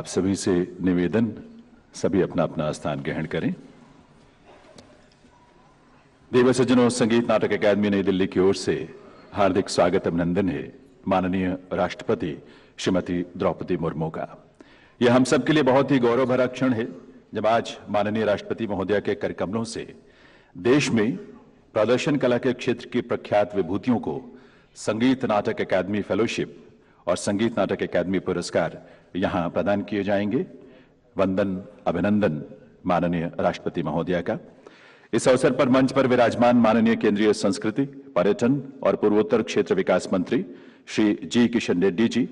सभी से निवेदन, सभी अपना अपना स्थान ग्रहण करें। देव सज्जनों, संगीत नाटक अकादमी नई दिल्ली की ओर से हार्दिक स्वागत अभिनंदन है माननीय राष्ट्रपति श्रीमती द्रौपदी मुर्मू का। यह हम सब के लिए बहुत ही गौरव भरा क्षण है जब आज माननीय राष्ट्रपति महोदया के कर कमलों से देश में प्रदर्शन कला के क्षेत्र की प्रख्यात विभूतियों को संगीत नाटक अकादमी फेलोशिप और संगीत नाटक अकादमी पुरस्कार यहां प्रदान किए जाएंगे। वंदन, अभिनंदन माननीय राष्ट्रपति महोदया का। इस अवसर पर मंच पर विराजमान माननीय केंद्रीय संस्कृति, पर्यटन और पूर्वोत्तर क्षेत्र विकास मंत्री श्री जी किशन रेड्डी जी,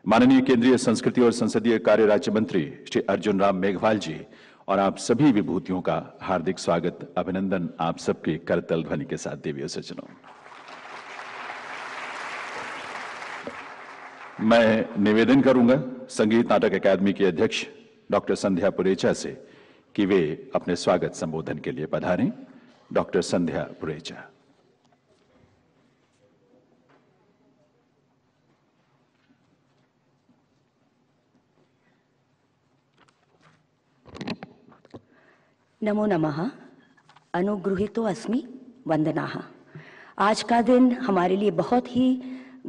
माननीय केंद्रीय संस्कृति और संसदीय कार्य राज्य मंत्री श्री अर्जुन राम मेघवाल जी और आप सभी विभूतियों का हार्दिक स्वागत, अभिनंदन आप सबके करतल ध्वनि के साथ। देवी सज्जनों, मैं निवेदन करूंगा संगीत नाटक अकादमी के अध्यक्ष डॉक्टर संध्या पुरेचा से कि वे अपने स्वागत संबोधन के लिए पधारें। डॉक्टर संध्या पुरेचा। नमो नमः। अनुगृहीतो अस्मि वंदनाः। आज का दिन हमारे लिए बहुत ही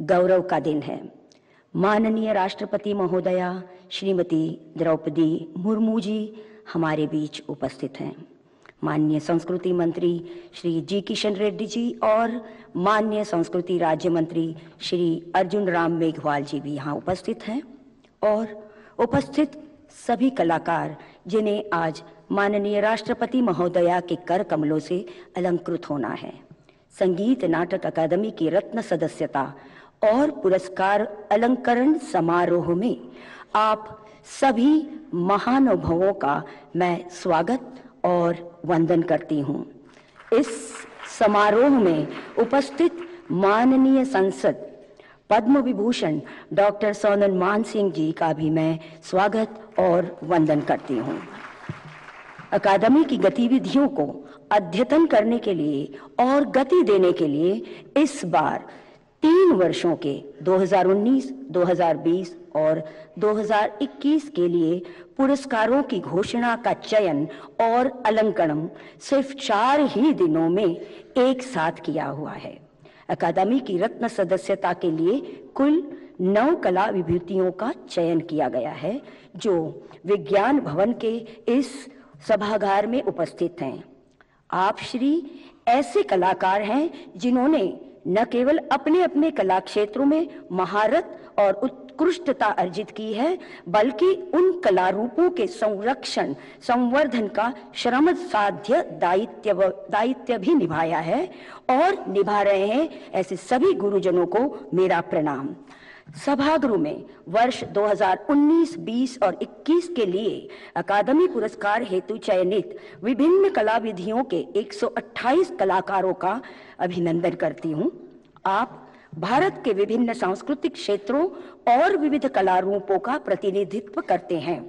गौरव का दिन है। माननीय राष्ट्रपति महोदया श्रीमती द्रौपदी मुर्मू जी हमारे बीच उपस्थित हैं। माननीय संस्कृति मंत्री श्री जी किशन रेड्डी जी और माननीय संस्कृति राज्य मंत्री श्री अर्जुन राम मेघवाल जी भी यहाँ उपस्थित हैं और उपस्थित सभी कलाकार जिन्हें आज माननीय राष्ट्रपति महोदया के कर कमलों से अलंकृत होना है। संगीत नाटक अकादमी की रत्न सदस्यता और पुरस्कार अलंकरण समारोह में आप सभी महानुभावों का मैं स्वागत और वंदन करती हूँ। इस समारोह में उपस्थित माननीय संसद पद्म विभूषण डॉक्टर सोनल मान सिंह जी का भी मैं स्वागत और वंदन करती हूँ। अकादमी की गतिविधियों को अद्यतन करने के लिए और गति देने के लिए इस बार 3 वर्षों के 2019, 2020 और 2021 के लिए पुरस्कारों की घोषणा का चयन और अलंकरण सिर्फ 4 ही दिनों में एक साथ किया हुआ है। अकादमी की रत्न सदस्यता के लिए कुल 9 कला विभूतियों का चयन किया गया है जो विज्ञान भवन के इस सभागार में उपस्थित हैं। आप श्री ऐसे कलाकार हैं जिन्होंने न केवल अपने अपने कला क्षेत्रों में महारत और उत्कृष्टता अर्जित की है, बल्कि उन कला रूपों के संरक्षण संवर्धन का श्रमसाध्य दायित्व भी निभाया है और निभा रहे हैं। ऐसे सभी गुरुजनों को मेरा प्रणाम। सभागृह में वर्ष 2019, 20 और 21 के लिए अकादमी पुरस्कार हेतु चयनित विभिन्न कला विधियों के 128 कलाकारों का अभिनंदन करती हूँ। आप भारत के विभिन्न सांस्कृतिक क्षेत्रों और विविध कला रूपों का प्रतिनिधित्व करते हैं।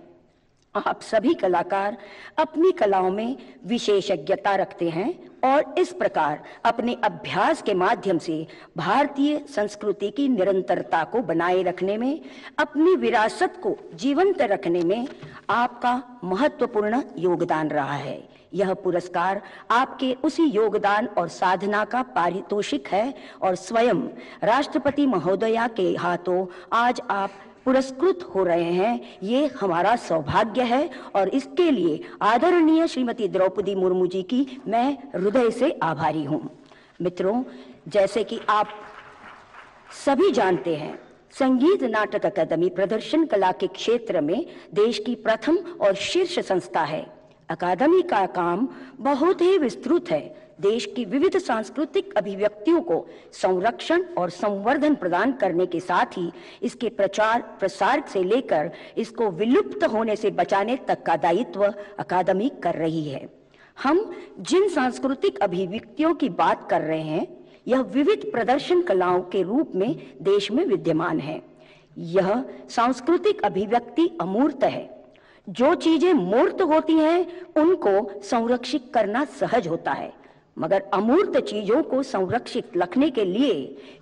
आप सभी कलाकार अपनी कलाओं में विशेषज्ञता रखते हैं और इस प्रकार अपने अभ्यास के माध्यम से भारतीय संस्कृति की निरंतरता को बनाए रखने में, अपनी विरासत को जीवंत रखने में आपका महत्वपूर्ण योगदान रहा है। यह पुरस्कार आपके उसी योगदान और साधना का पारितोषिक है और स्वयं राष्ट्रपति महोदया के हाथों आज आप पुरस्कृत हो रहे हैं। ये हमारा सौभाग्य है और इसके लिए आदरणीय श्रीमती द्रौपदी मुर्मू जी की मैं हृदय से आभारी हूँ। मित्रों, जैसे कि आप सभी जानते हैं, संगीत नाटक अकादमी प्रदर्शन कला के क्षेत्र में देश की प्रथम और शीर्ष संस्था है। अकादमी का काम बहुत ही विस्तृत है। देश की विविध सांस्कृतिक अभिव्यक्तियों को संरक्षण और संवर्धन प्रदान करने के साथ ही इसके प्रचार प्रसार से लेकर इसको विलुप्त होने से बचाने तक का दायित्व अकादमी कर रही है। हम जिन सांस्कृतिक अभिव्यक्तियों की बात कर रहे हैं, यह विविध प्रदर्शन कलाओं के रूप में देश में विद्यमान है। यह सांस्कृतिक अभिव्यक्ति अमूर्त है। जो चीजें मूर्त होती हैं उनको संरक्षित करना सहज होता है, मगर अमूर्त चीजों को संरक्षित रखने के लिए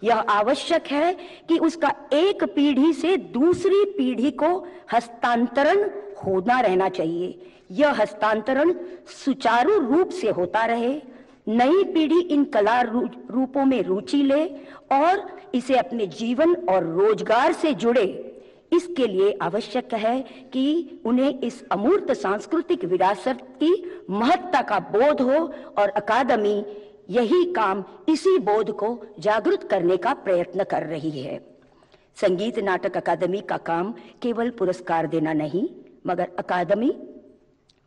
यह आवश्यक है कि उसका एक पीढ़ी से दूसरी पीढ़ी को हस्तांतरण होना रहना चाहिए। यह हस्तांतरण सुचारू रूप से होता रहे, नई पीढ़ी इन कला रूपों में रुचि ले और इसे अपने जीवन और रोजगार से जुड़े। इसके लिए आवश्यक है कि उन्हें इस अमूर्त सांस्कृतिक विरासत की महत्ता का बोध हो और अकादमी यही काम, इसी बोध को जागृत करने का प्रयत्न कर रही है। संगीत नाटक अकादमी का काम केवल पुरस्कार देना नहीं, मगर अकादमी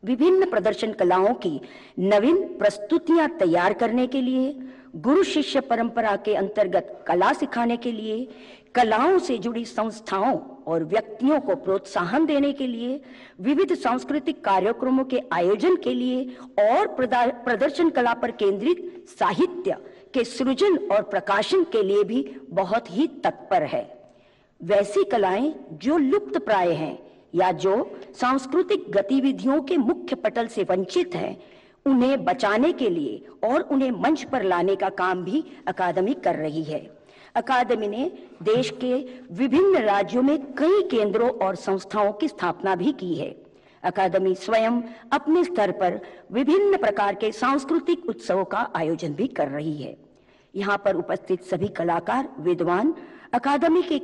विभिन्न प्रदर्शन कलाओं की नवीन प्रस्तुतियां तैयार करने के लिए, गुरु शिष्य परंपरा के अंतर्गत कला सिखाने के लिए, कलाओं से जुड़ी संस्थाओं और व्यक्तियों को प्रोत्साहन देने के लिए, विविध सांस्कृतिक कार्यक्रमों के आयोजन के लिए और प्रदर्शन कला पर केंद्रित साहित्य के सृजन और प्रकाशन के लिए भी बहुत ही तत्पर है। वैसी कलाएं जो लुप्त प्राय हैं या जो सांस्कृतिक गतिविधियों के मुख्य पटल से वंचित हैं, उन्हें बचाने के लिए और उन्हें मंच पर लाने का काम भी अकादमी कर रही है। अकादमी ने देश के विभिन्न राज्यों में कई केंद्रों और संस्थाओं की स्थापना भी की है। अकादमी स्वयं अपने स्तर पर विभिन्न प्रकार के सांस्कृतिक उत्सवों का आयोजन भी कर रही है। यहाँ पर उपस्थित सभी कलाकार, विद्वान अकादमी के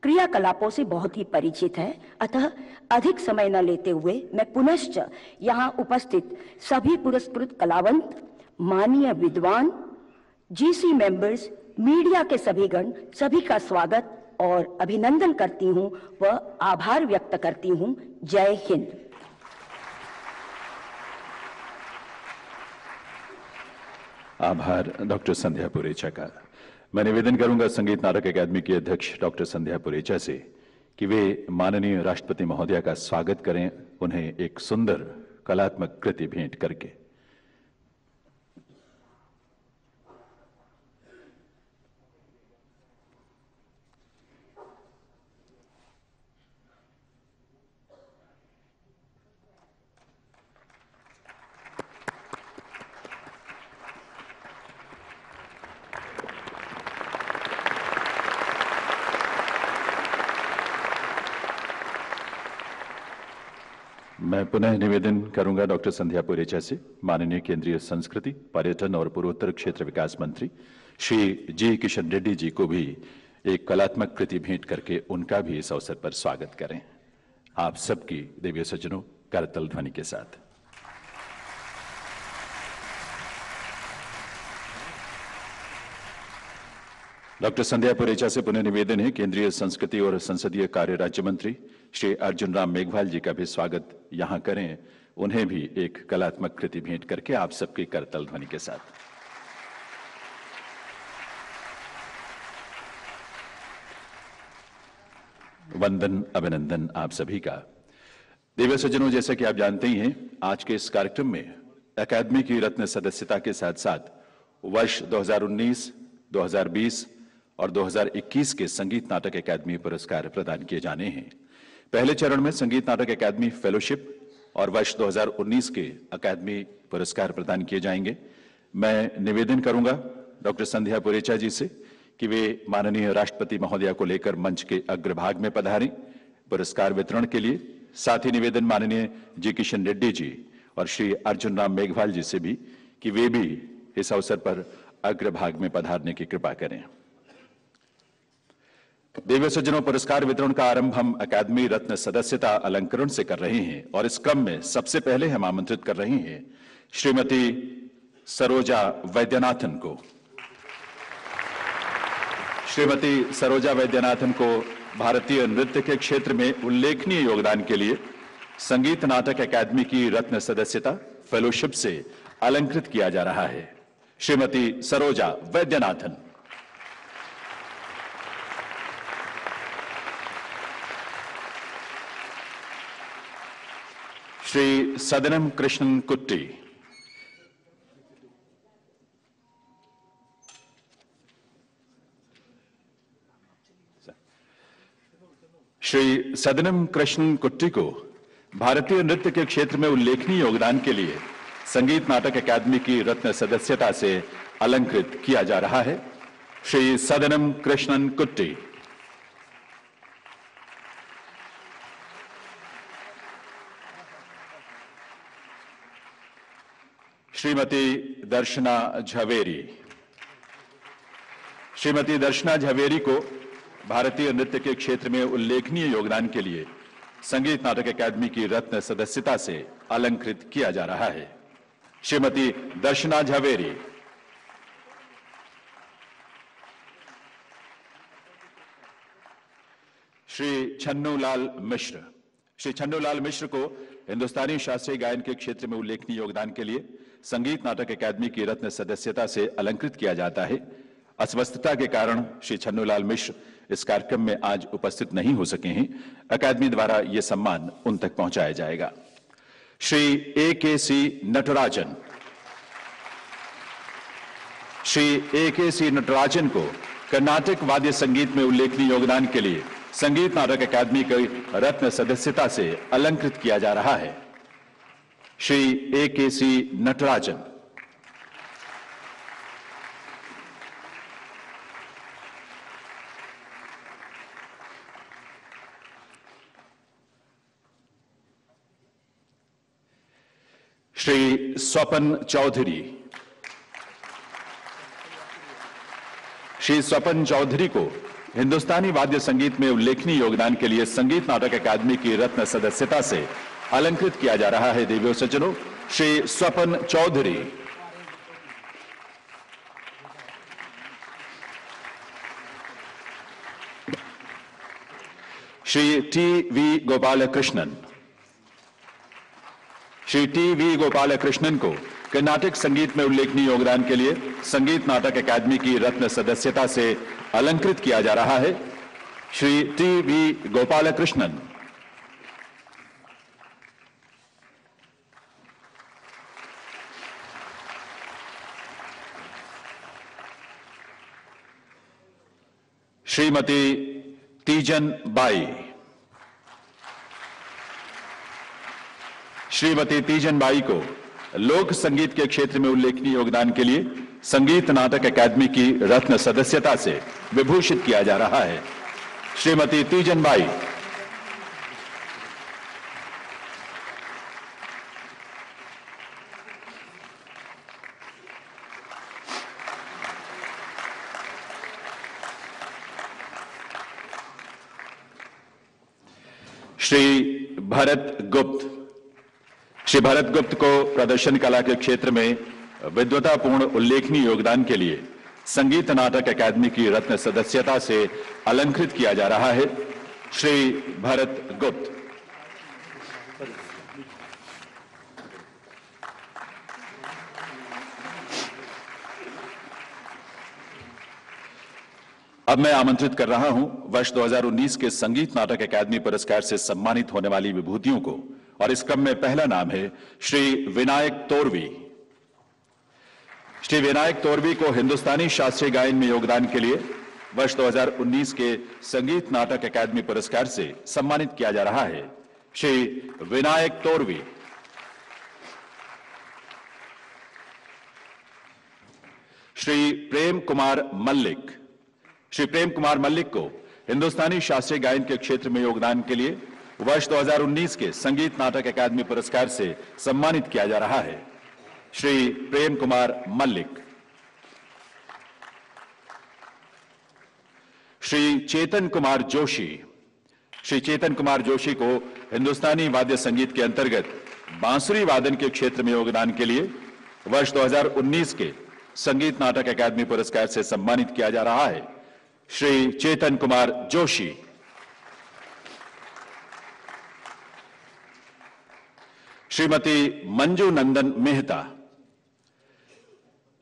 क्रियाकलापों से बहुत ही परिचित है। अतः अधिक समय न लेते हुए मैं पुनश्च यहाँ उपस्थित सभी पुरस्कृत कलावंत, माननीय विद्वान, जीसी मेंबर्स, मीडिया के सभी गण, सभी का स्वागत और अभिनंदन करती हूँ व आभार व्यक्त करती हूँ। जय हिंद। आभार डॉक्टर संध्या पुरेचा का। मैं निवेदन करूंगा संगीत नाटक अकादमी के अध्यक्ष डॉक्टर संध्या पुरेचा से कि वे माननीय राष्ट्रपति महोदया का स्वागत करें, उन्हें एक सुंदर कलात्मक कृति भेंट करके। मैं पुनः निवेदन करूंगा डॉक्टर संध्या पुरेचा से माननीय केंद्रीय संस्कृति, पर्यटन और पूर्वोत्तर क्षेत्र विकास मंत्री श्री जी किशन रेड्डी जी को भी एक कलात्मक कृति भेंट करके उनका भी इस अवसर पर स्वागत करें। आप सबकी देवी सज्जनों करतल ध्वनि के साथ। डॉक्टर संध्या पुरेचा से पुनः निवेदन है केंद्रीय संस्कृति और संसदीय कार्य राज्य मंत्री श्री अर्जुन राम मेघवाल जी का भी स्वागत यहां करें, उन्हें भी एक कलात्मक कृति भेंट करके आप सबके करतल ध्वनि के साथ। वंदन, अभिनंदन आप सभी का। देवी सज्जनों, जैसा कि आप जानते ही हैं, आज के इस कार्यक्रम में अकादमी की रत्न सदस्यता के साथ साथ वर्ष 2019, 2020 और 2021 के संगीत नाटक अकादमी पुरस्कार प्रदान किए जाने हैं। पहले चरण में संगीत नाटक अकादमी फेलोशिप और वर्ष 2019 के अकादमी पुरस्कार प्रदान किए जाएंगे। मैं निवेदन करूंगा डॉक्टर संध्या पुरेचा जी से कि वे माननीय राष्ट्रपति महोदया को लेकर मंच के अग्रभाग में पधारें पुरस्कार वितरण के लिए। साथ ही निवेदन माननीय जी किशन रेड्डी जी और श्री अर्जुन राम मेघवाल जी से भी कि वे भी इस अवसर पर अग्रभाग में पधारने की कृपा करें। देवी सज्जनों, पुरस्कार वितरण का आरंभ हम अकादमी रत्न सदस्यता अलंकरण से कर रहे हैं और इस क्रम में सबसे पहले हम आमंत्रित कर रहे हैं श्रीमती सरोजा वैद्यनाथन को। श्रीमती सरोजा वैद्यनाथन को भारतीय नृत्य के क्षेत्र में उल्लेखनीय योगदान के लिए संगीत नाटक अकादमी की रत्न सदस्यता फेलोशिप से अलंकृत किया जा रहा है। श्रीमती सरोजा वैद्यनाथन। श्री सदनम कृष्णन कुट्टी। श्री सदनम कृष्णन कुट्टी को भारतीय नृत्य के क्षेत्र में उल्लेखनीय योगदान के लिए संगीत नाटक अकादमी की रत्न सदस्यता से अलंकृत किया जा रहा है। श्री सदनम कृष्णन कुट्टी, श्रीमती दर्शना झवेरी। श्रीमती दर्शना झवेरी को भारतीय नृत्य के क्षेत्र में उल्लेखनीय योगदान के लिए संगीत नाटक अकादमी की रत्न सदस्यता से अलंकृत किया जा रहा है। श्रीमती दर्शना झवेरी। श्री छन्नूलाल मिश्र। श्री छन्नूलाल मिश्र को हिंदुस्तानी शास्त्रीय गायन के क्षेत्र में उल्लेखनीय योगदान के लिए संगीत नाटक अकादमी की रत्न सदस्यता से अलंकृत किया जाता है। अस्वस्थता के कारण श्री छन्नूलाल मिश्र इस कार्यक्रम में आज उपस्थित नहीं हो सके हैं। अकादमी द्वारा यह सम्मान उन तक पहुंचाया जाएगा। श्री ए.के.सी. नटराजन। श्री ए.के.सी. नटराजन को कर्नाटक वाद्य संगीत में उल्लेखनीय योगदान के लिए संगीत नाटक अकादमी की रत्न सदस्यता से अलंकृत किया जा रहा है। श्री ए.के.सी. नटराजन। श्री स्वपन चौधरी। श्री स्वपन चौधरी को हिंदुस्तानी वाद्य संगीत में उल्लेखनीय योगदान के लिए संगीत नाटक अकादमी की रत्न सदस्यता से अलंकृत किया जा रहा है। देवियों सज्जनों, श्री स्वपन चौधरी। श्री टी.वी. गोपालकृष्णन। श्री टी.वी. गोपालकृष्णन को कर्नाटक संगीत में उल्लेखनीय योगदान के लिए संगीत नाटक अकादमी की रत्न सदस्यता से अलंकृत किया जा रहा है। श्री टी.वी. गोपालकृष्णन। श्रीमती तीजन बाई। श्रीमती तीजन बाई को लोक संगीत के क्षेत्र में उल्लेखनीय योगदान के लिए संगीत नाटक अकादमी की रत्न सदस्यता से विभूषित किया जा रहा है। श्रीमती तीजन बाई। श्री भरत गुप्त। श्री भरत गुप्त को प्रदर्शन कला के क्षेत्र में विद्वतापूर्ण उल्लेखनीय योगदान के लिए संगीत नाटक अकादमी की रत्न सदस्यता से अलंकृत किया जा रहा है। श्री भरत गुप्त। अब मैं आमंत्रित कर रहा हूं वर्ष 2019 के संगीत नाटक अकादमी पुरस्कार से सम्मानित होने वाली विभूतियों को, और इस क्रम में पहला नाम है श्री विनायक तोरवी। श्री विनायक तोरवी को हिंदुस्तानी शास्त्रीय गायन में योगदान के लिए वर्ष 2019 के संगीत नाटक अकादमी पुरस्कार से सम्मानित किया जा रहा है। श्री विनायक तोरवी। श्री प्रेम कुमार मल्लिक। श्री प्रेम कुमार मल्लिक को हिंदुस्तानी शास्त्रीय गायन के क्षेत्र में योगदान के लिए वर्ष 2019 के संगीत नाटक अकादमी पुरस्कार से सम्मानित किया जा रहा है। श्री प्रेम कुमार मल्लिक। श्री चेतन कुमार जोशी। श्री चेतन कुमार जोशी को हिंदुस्तानी वाद्य संगीत के अंतर्गत बांसुरी वादन के क्षेत्र में योगदान के लिए वर्ष 2019 के संगीत नाटक अकादमी पुरस्कार से सम्मानित किया जा रहा है। श्री चेतन कुमार जोशी। श्रीमती मंजू नंदन मेहता।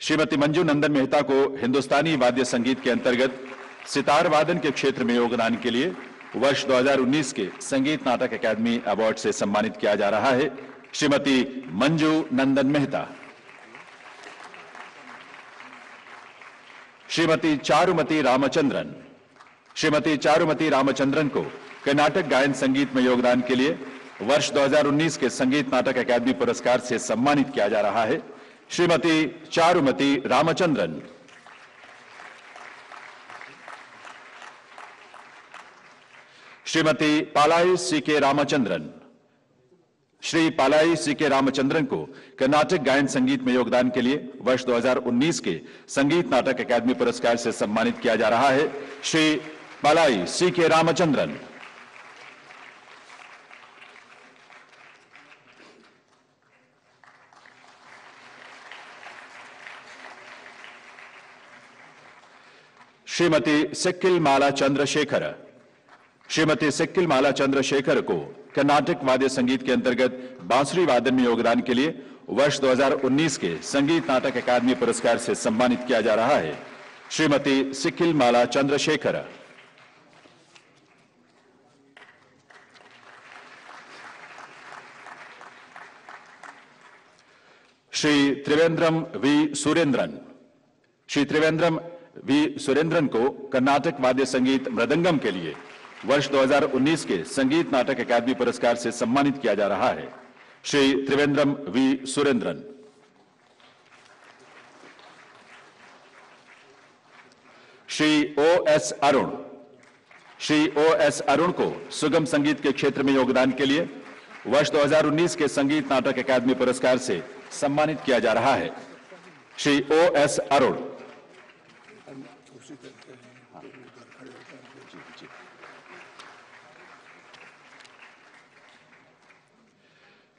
श्रीमती मंजू नंदन मेहता को हिंदुस्तानी वाद्य संगीत के अंतर्गत सितार वादन के क्षेत्र में योगदान के लिए वर्ष 2019 के संगीत नाटक अकादमी अवार्ड से सम्मानित किया जा रहा है। श्रीमती मंजू नंदन मेहता। श्रीमती चारुमती रामचंद्रन। श्रीमती चारुमती रामचंद्रन को कर्नाटक गायन संगीत में योगदान के लिए वर्ष 2019 के संगीत नाटक अकादमी पुरस्कार से सम्मानित किया जा रहा है श्रीमती चारुमती रामचंद्रन। श्रीमती पालाई सी.के. रामचंद्रन। श्री पालाई सी.के. रामचंद्रन को कर्नाटक गायन संगीत में योगदान के लिए वर्ष 2019 के संगीत नाटक अकादमी पुरस्कार से सम्मानित किया जा रहा है। श्री पालाई सी.के. रामचंद्रन। श्रीमती सिक्किल माला चंद्रशेखर। श्रीमती सिक्किल माला चंद्रशेखर को कर्नाटक वाद्य संगीत के अंतर्गत बांसुरी वादन में योगदान के लिए वर्ष 2019 के संगीत नाटक अकादमी पुरस्कार से सम्मानित किया जा रहा है। श्रीमती सिक्किल माला चंद्रशेखर। श्री त्रिवेंद्रम वी सुरेंद्रन। श्री त्रिवेंद्रम वी सुरेंद्रन को कर्नाटक वाद्य संगीत मृदंगम के लिए वर्ष 2019 के संगीत नाटक अकादमी पुरस्कार से सम्मानित किया जा रहा है। Shri Trivandrum we Surendran. Shri OS. Arun. Shri OS. Arun को सुगम संगीत के क्षेत्र में योगदान के लिए वर्ष 2019 के संगीत नाटक अकादमी पुरस्कार से सम्मानित किया जा रहा है। श्री ओ.एस. अरुण।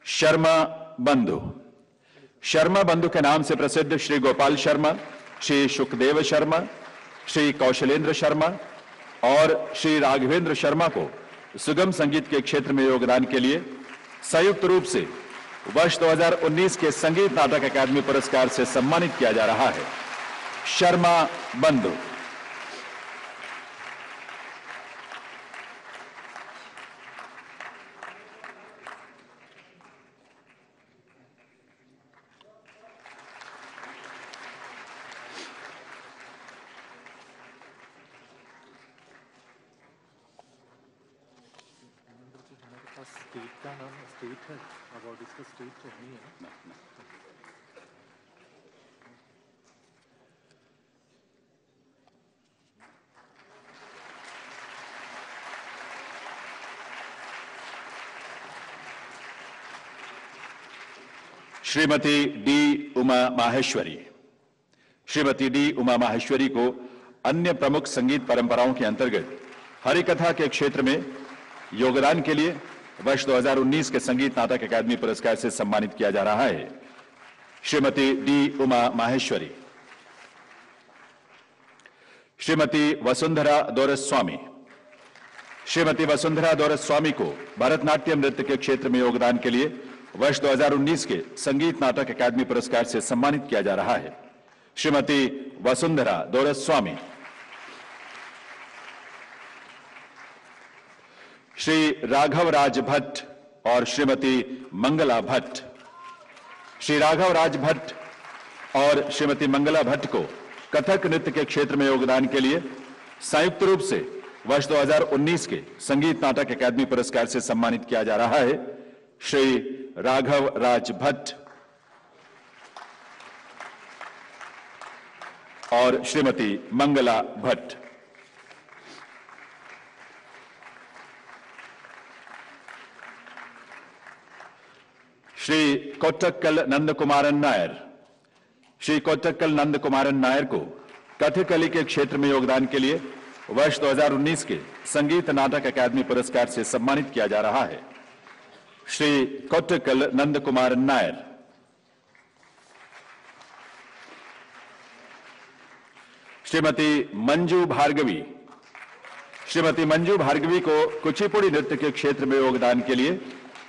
शर्मा बंधु। शर्मा बंधु के नाम से प्रसिद्ध श्री गोपाल शर्मा, श्री सुखदेव शर्मा, श्री कौशलेंद्र शर्मा और श्री राघवेंद्र शर्मा को सुगम संगीत के क्षेत्र में योगदान के लिए संयुक्त रूप से वर्ष 2019 के संगीत नाटक अकादमी पुरस्कार से सम्मानित किया जा रहा है। शर्मा बंधु। स्टेट का नाम स्टेट है, अवार्ड इसका स्टेट तो नहीं है। श्रीमती डी उमा माहेश्वरी। श्रीमती डी उमा माहेश्वरी को अन्य प्रमुख संगीत परंपराओं के अंतर्गत हरिकथा के क्षेत्र में योगदान के लिए वर्ष 2019 के संगीत नाटक अकादमी पुरस्कार से सम्मानित किया जा रहा है। श्रीमती डी उमा माहेश्वरी। श्रीमती वसुंधरा दोरस्वामी। श्रीमती वसुंधरा दोरस्वामी को भरतनाट्यम नृत्य के क्षेत्र में योगदान के लिए वर्ष 2019 के संगीत नाटक अकादमी पुरस्कार से सम्मानित किया जा रहा है। श्रीमती वसुंधरा दोरस्वामी। श्री राघव राज भट्ट और श्रीमती मंगला भट्ट। श्री राघव राज भट्ट और श्रीमती मंगला भट्ट को कथक नृत्य के क्षेत्र में योगदान के लिए संयुक्त रूप से वर्ष 2019 के संगीत नाटक अकादमी पुरस्कार से सम्मानित किया जा रहा है। श्री राघव राज भट्ट और श्रीमती मंगला भट्ट। श्री कोट्टक्कल नंद कुमारन नायर। श्री कोट्टक्कल नंद कुमारन नायर को कथकली के क्षेत्र में योगदान के लिए वर्ष 2019 के संगीत नाटक अकादमी पुरस्कार से सम्मानित किया जा रहा है। श्री कोट्टक्कल नंद कुमारन नायर। श्रीमती मंजू भार्गवी। श्रीमती मंजू भार्गवी को कुचिपुड़ी नृत्य के क्षेत्र में योगदान के लिए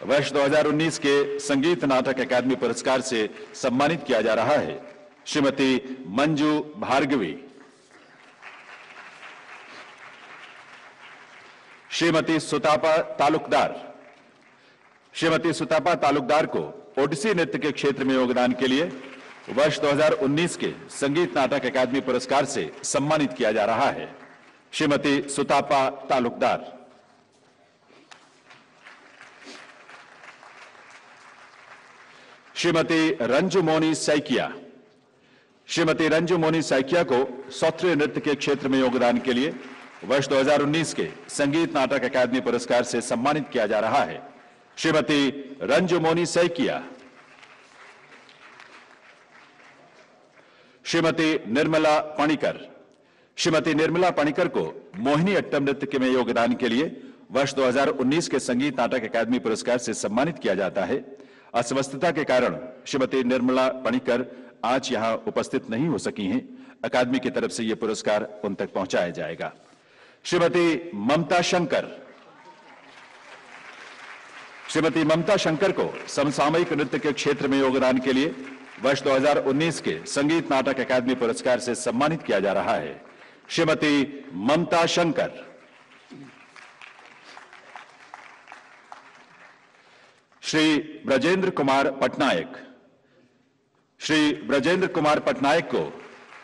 वर्ष 2019 के संगीत नाटक अकादमी पुरस्कार से सम्मानित किया जा रहा है। श्रीमती मंजू भार्गवी। श्रीमती सुतापा तालुकदार। श्रीमती सुतापा तालुकदार को ओडिसी नृत्य के क्षेत्र में योगदान के लिए वर्ष 2019 के संगीत नाटक अकादमी पुरस्कार से सम्मानित किया जा रहा है। श्रीमती सुतापा तालुकदार। श्रीमती रंजू मोनी सैकिया। श्रीमती रंजू मोनी सैकिया को सौत्रीय नृत्य के क्षेत्र में योगदान के लिए वर्ष 2019 के संगीत नाटक अकादमी पुरस्कार से सम्मानित किया जा रहा है। श्रीमती रंजू मोनी सैकिया। श्रीमती निर्मला पणिकर। श्रीमती निर्मला पणिकर को मोहिनी अट्टम नृत्य में योगदान के लिए वर्ष 2019 के संगीत नाटक अकादमी पुरस्कार से सम्मानित किया जाता है। अस्वस्थता के कारण श्रीमती निर्मला पणिकर आज यहां उपस्थित नहीं हो सकी हैं। अकादमी की तरफ से यह पुरस्कार उन तक पहुंचाया जाएगा। श्रीमती ममता शंकर। श्रीमती ममता शंकर को समसामयिक नृत्य के क्षेत्र में योगदान के लिए वर्ष 2019 के संगीत नाटक अकादमी पुरस्कार से सम्मानित किया जा रहा है। श्रीमती ममता शंकर। श्री ब्रजेंद्र कुमार पटनायक। श्री ब्रजेंद्र कुमार पटनायक को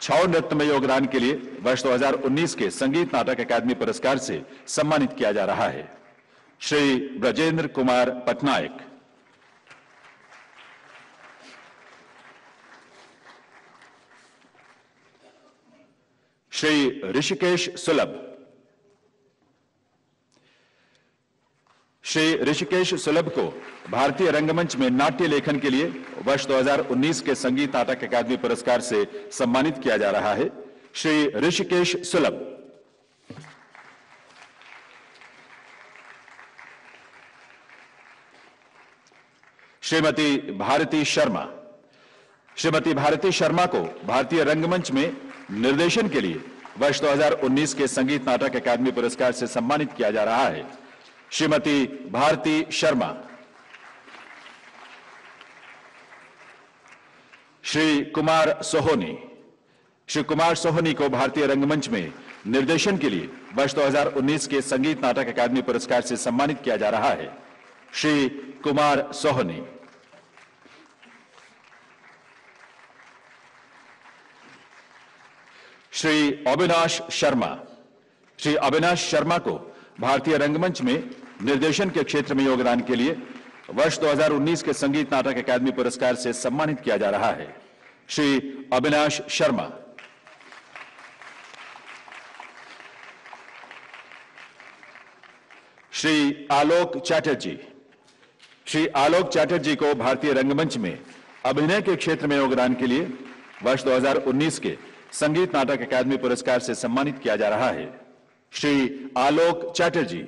छाऊ नृत्य में योगदान के लिए वर्ष 2019 के संगीत नाटक अकादमी पुरस्कार से सम्मानित किया जा रहा है। श्री ब्रजेंद्र कुमार पटनायक। श्री ऋषिकेश सुलभ। श्री ऋषिकेश सुलभ को भारतीय रंगमंच में नाट्य लेखन के लिए वर्ष 2019 के संगीत नाटक अकादमी पुरस्कार से सम्मानित किया जा रहा है। श्री ऋषिकेश सुलभ। श्रीमती भारती शर्मा। श्रीमती भारती शर्मा को भारतीय रंगमंच में निर्देशन के लिए वर्ष 2019 के संगीत नाटक अकादमी पुरस्कार से सम्मानित किया जा रहा है। श्रीमती भारती शर्मा। श्री कुमार सोहोनी। श्री कुमार सोहोनी को भारतीय रंगमंच में निर्देशन के लिए वर्ष 2019 के संगीत नाटक अकादमी पुरस्कार से सम्मानित किया जा रहा है। श्री कुमार सोहोनी। श्री अविनाश शर्मा। श्री अविनाश शर्मा को भारतीय रंगमंच में निर्देशन के क्षेत्र में योगदान के लिए वर्ष 2019 के संगीत नाटक अकादमी पुरस्कार से सम्मानित किया जा रहा है। श्री अविनाश शर्मा। श्री आलोक चैटर्जी। श्री आलोक चैटर्जी को भारतीय रंगमंच में अभिनय के क्षेत्र में योगदान के लिए वर्ष 2019 के संगीत नाटक अकादमी पुरस्कार से सम्मानित किया जा रहा है। श्री आलोक चैटर्जी।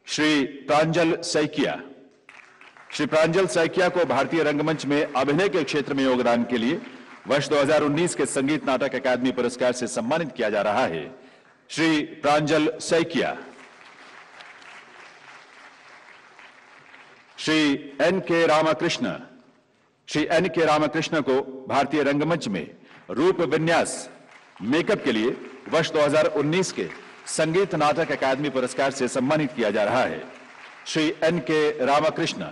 श्री प्रांजल सैकिया। श्री प्रांजल सैकिया को भारतीय रंगमंच में अभिनय के क्षेत्र में योगदान के लिए वर्ष 2019 के संगीत नाटक अकादमी पुरस्कार से सम्मानित किया जा रहा है। श्री प्रांजल सैकिया। श्री एन के रामकृष्ण। श्री एन के रामकृष्ण को भारतीय रंगमंच में रूप विन्यास मेकअप के लिए वर्ष 2019 के संगीत नाटक अकादमी पुरस्कार से सम्मानित किया जा रहा है। श्री एन के रामकृष्ण।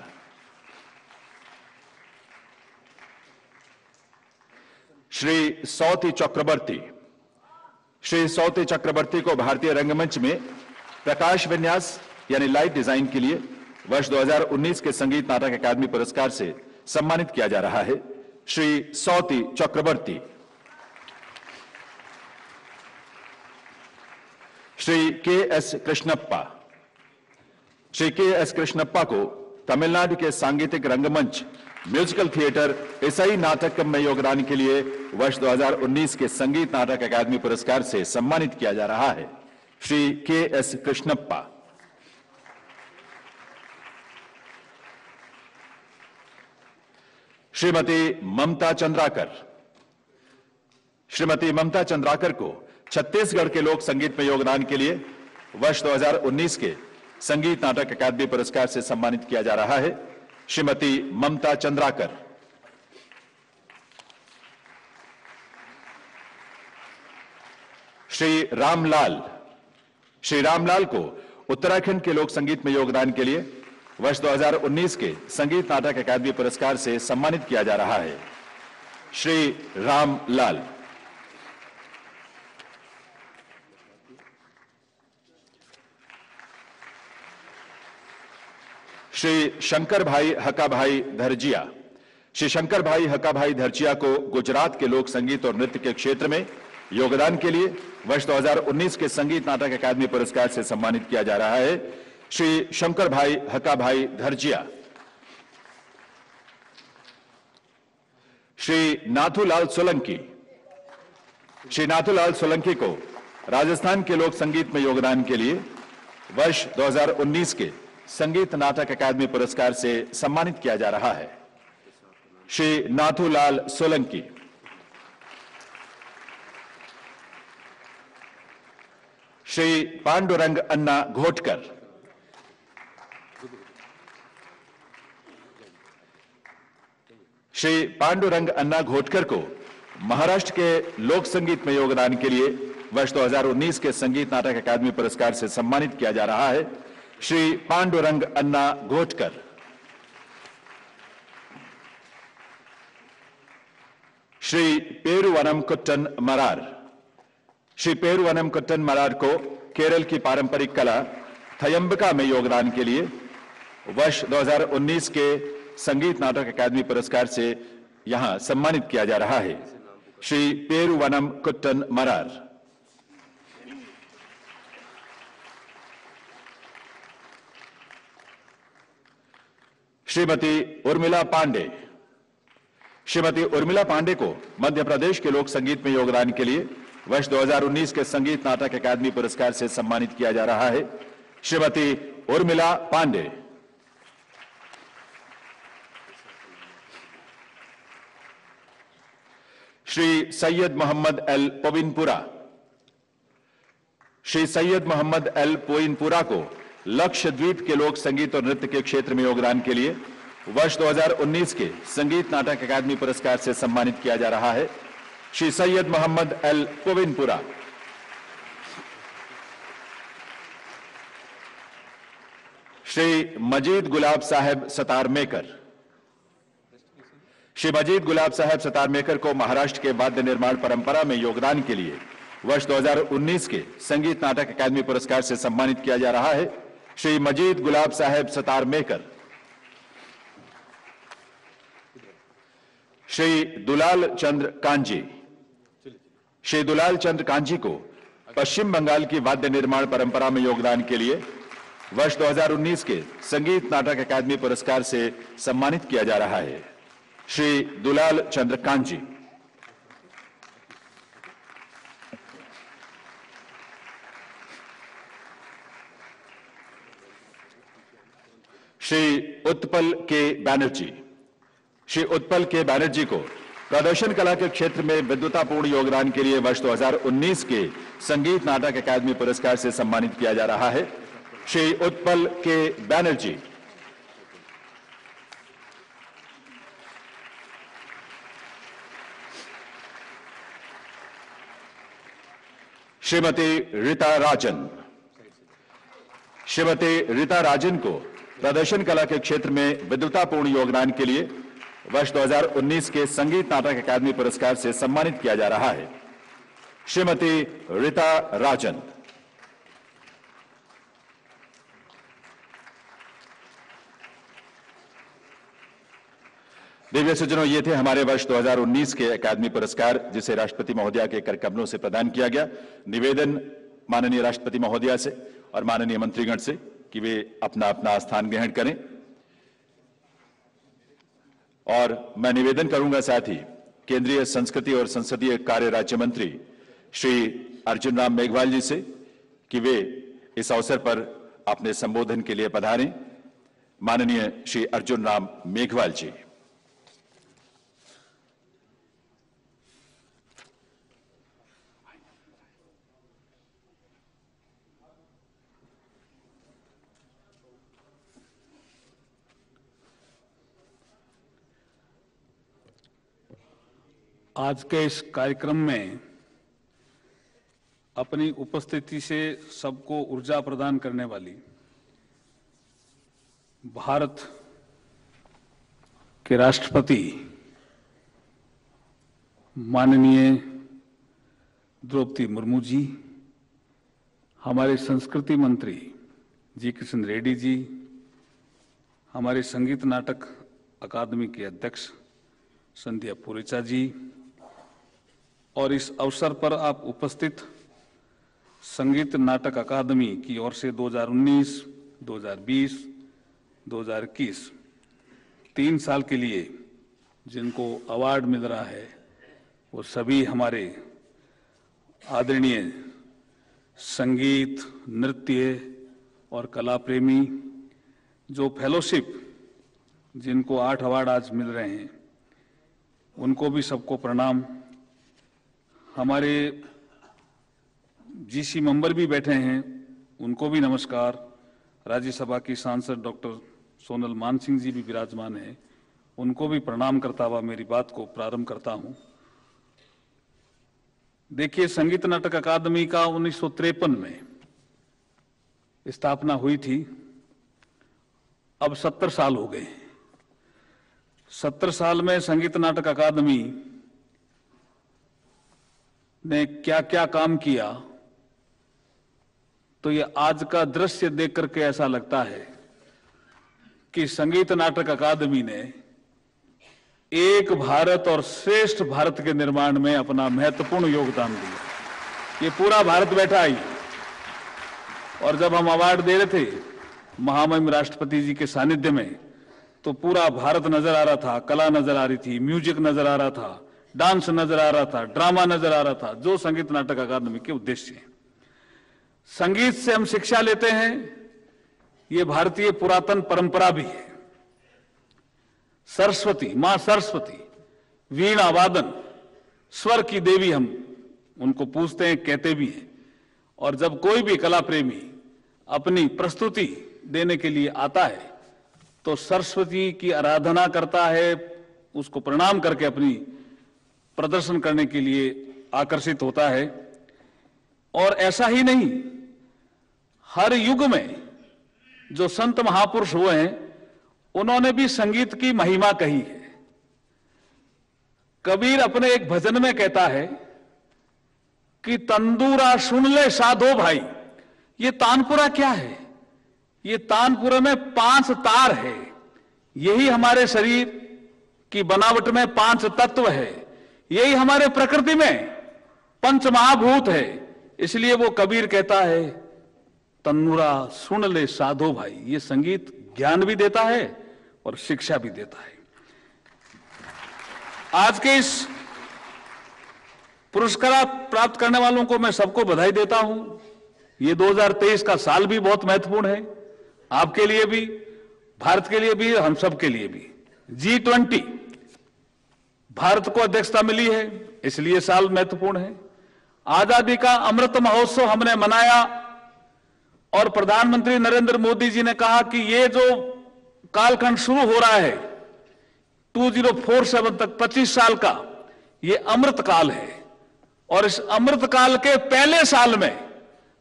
श्री सौती चक्रवर्ती। श्री सौती चक्रवर्ती को भारतीय रंगमंच में प्रकाश विन्यास यानी लाइट डिजाइन के लिए वर्ष 2019 के संगीत नाटक अकादमी पुरस्कार से सम्मानित किया जा रहा है। श्री सौती चक्रवर्ती। श्री के एस कृष्णप्पा। श्री के एस कृष्णप्पा को तमिलनाडु के सांगीतिक रंगमंच म्यूजिकल थिएटर इसाई नाटकम में योगदान के लिए वर्ष 2019 के संगीत नाटक अकादमी पुरस्कार से सम्मानित किया जा रहा है। श्री के एस कृष्णप्पा। श्रीमती ममता चंद्राकर। श्रीमती ममता चंद्राकर को छत्तीसगढ़ के लोक संगीत में योगदान के लिए वर्ष 2019 के संगीत नाटक अकादमी पुरस्कार से सम्मानित किया जा रहा है। श्रीमती ममता चंद्राकर। श्री रामलाल। श्री रामलाल को उत्तराखंड के लोक संगीत में योगदान के लिए वर्ष 2019 के संगीत नाटक अकादमी पुरस्कार से सम्मानित किया जा रहा है। श्री रामलाल। श्री शंकर भाई हकाभाई धरजिया। श्री शंकर भाई हकाभाई धरजिया को गुजरात के लोक संगीत और नृत्य के क्षेत्र में योगदान के लिए वर्ष 2019 के संगीत नाटक अकादमी पुरस्कार से सम्मानित किया जा रहा है। श्री शंकर भाई हकाभाई धरजिया। श्री नाथूलाल सोलंकी। श्री नाथूलाल सोलंकी को राजस्थान के लोक संगीत में योगदान के लिए वर्ष 2019 के संगीत नाटक अकादमी पुरस्कार से सम्मानित किया जा रहा है। श्री नाथूलाल सोलंकी। श्री पांडुरंग अन्ना घोटकर। श्री पांडुरंग अन्ना घोटकर को महाराष्ट्र के लोक संगीत में योगदान के लिए वर्ष 2019 के संगीत नाटक अकादमी पुरस्कार से सम्मानित किया जा रहा है। श्री पांडुरंग अन्ना घोटकर। श्री पेरुवनम कुट्टन मरार। श्री पेरुवनम कुट्टन मरार को केरल की पारंपरिक कला थयंबका में योगदान के लिए वर्ष 2019 के संगीत नाटक अकादमी पुरस्कार से यहां सम्मानित किया जा रहा है। श्री पेरुवनम कुट्टन मरार। श्रीमती उर्मिला पांडे। श्रीमती उर्मिला पांडे को मध्य प्रदेश के लोक संगीत में योगदान के लिए वर्ष 2019 के संगीत नाटक अकादमी पुरस्कार से सम्मानित किया जा रहा है। श्रीमती उर्मिला पांडे। श्री सैयद मोहम्मद एल पोविनपुरा। श्री सैयद मोहम्मद एल पोविनपुरा को लक्षद्वीप के लोक संगीत और नृत्य के क्षेत्र में योगदान के लिए वर्ष 2019 के संगीत नाटक अकादमी पुरस्कार से सम्मानित किया जा रहा है। श्री सैयद मोहम्मद एल पोविनपुरा। श्री मजीद गुलाब साहब सतार मेकर। श्री मजीद गुलाब साहब सतार मेकर को महाराष्ट्र के वाद्य निर्माण परंपरा में योगदान के लिए वर्ष 2019 के संगीत नाटक अकादमी पुरस्कार से सम्मानित किया जा रहा है। श्री मजीद गुलाब साहब सतार मेकर। श्री दुलाल चंद्र कांजी। श्री दुलाल चंद्र कांजी को पश्चिम बंगाल की वाद्य निर्माण परंपरा में योगदान के लिए वर्ष 2019 के संगीत नाटक अकादमी पुरस्कार से सम्मानित किया जा रहा है। श्री दुलाल चंद्र कांजी। श्री उत्पल के बैनर्जी। श्री उत्पल के बैनर्जी को प्रदर्शन कला के क्षेत्र में विद्वतापूर्ण योगदान के लिए वर्ष 2019 के संगीत नाटक अकादमी पुरस्कार से सम्मानित किया जा रहा है। श्री उत्पल के बैनर्जी। श्रीमती रीता राजन। श्रीमती रीता राजन को प्रदर्शन कला के क्षेत्र में विद्वतापूर्ण योगदान के लिए वर्ष 2019 के संगीत नाटक अकादमी पुरस्कार से सम्मानित किया जा रहा है। श्रीमती रीता राजन। दिव्य सज्जनों, ये थे हमारे वर्ष 2019 के अकादमी पुरस्कार, जिसे राष्ट्रपति महोदया के कर कमलों से प्रदान किया गया। निवेदन माननीय राष्ट्रपति महोदया से और माननीय मंत्रीगण से कि वे अपना अपना स्थान ग्रहण करें। और मैं निवेदन करूंगा साथ ही केंद्रीय संस्कृति और संसदीय कार्य राज्य मंत्री श्री अर्जुन राम मेघवाल जी से कि वे इस अवसर पर अपने संबोधन के लिए पधारें। माननीय श्री अर्जुन राम मेघवाल जी। आज के इस कार्यक्रम में अपनी उपस्थिति से सबको ऊर्जा प्रदान करने वाली भारत के राष्ट्रपति माननीय द्रौपदी मुर्मू जी, हमारे संस्कृति मंत्री जी किशन रेड्डी जी, हमारे संगीत नाटक अकादमी के अध्यक्ष संध्या पुरेचा जी और इस अवसर पर आप उपस्थित संगीत नाटक अकादमी की ओर से 2019, 2020, 2021 3 साल के लिए जिनको अवार्ड मिल रहा है वो सभी हमारे आदरणीय संगीत, नृत्य और कला प्रेमी, जो फेलोशिप जिनको 8 अवार्ड आज मिल रहे हैं उनको भी सबको प्रणाम। हमारे जीसी मेंबर भी बैठे हैं उनको भी नमस्कार। राज्यसभा की सांसद डॉक्टर सोनल मानसिंह जी भी विराजमान हैं, उनको भी प्रणाम करता हुआ मेरी बात को प्रारंभ करता हूं। देखिए, संगीत नाटक अकादमी का 1953 में स्थापना हुई थी। अब 70 साल हो गए। 70 साल में संगीत नाटक अकादमी ने क्या क्या काम किया, तो ये आज का दृश्य देख करके ऐसा लगता है कि संगीत नाटक अकादमी ने एक भारत और श्रेष्ठ भारत के निर्माण में अपना महत्वपूर्ण योगदान दिया। ये पूरा भारत बैठा ही, और जब हम अवार्ड दे रहे थे महामहिम राष्ट्रपति जी के सानिध्य में, तो पूरा भारत नजर आ रहा था, कला नजर आ रही थी, म्यूजिक नजर आ रहा था, डांस नजर आ रहा था, ड्रामा नजर आ रहा था, जो संगीत नाटक अकादमी के उद्देश्य हैं। संगीत से हम शिक्षा लेते हैं, ये भारतीय पुरातन परंपरा भी है। सरस्वती, मां सरस्वती वीणा वादन, स्वर की देवी हम उनको पूजते हैं, कहते भी हैं। और जब कोई भी कला प्रेमी अपनी प्रस्तुति देने के लिए आता है तो सरस्वती की आराधना करता है, उसको प्रणाम करके अपनी प्रदर्शन करने के लिए आकर्षित होता है। और ऐसा ही नहीं, हर युग में जो संत महापुरुष हुए हैं उन्होंने भी संगीत की महिमा कही है। कबीर अपने एक भजन में कहता है कि तंदूरा सुन ले साधो भाई। ये तानपुरा क्या है? ये तानपुरा में 5 तार है। यही हमारे शरीर की बनावट में 5 तत्व है। यही हमारे प्रकृति में 5 महाभूत है। इसलिए वो कबीर कहता है तन्नुरा सुन ले साधो भाई। ये संगीत ज्ञान भी देता है और शिक्षा भी देता है। आज के इस पुरस्कार प्राप्त करने वालों को मैं सबको बधाई देता हूं। ये 2023 का साल भी बहुत महत्वपूर्ण है, आपके लिए भी, भारत के लिए भी, हम सब के लिए भी। G20 भारत को अध्यक्षता मिली है, इसलिए साल महत्वपूर्ण है। आजादी का अमृत महोत्सव हमने मनाया और प्रधानमंत्री नरेंद्र मोदी जी ने कहा कि ये जो कालखंड शुरू हो रहा है 2047 तक 25 साल का, ये अमृत काल है। और इस अमृत काल के पहले साल में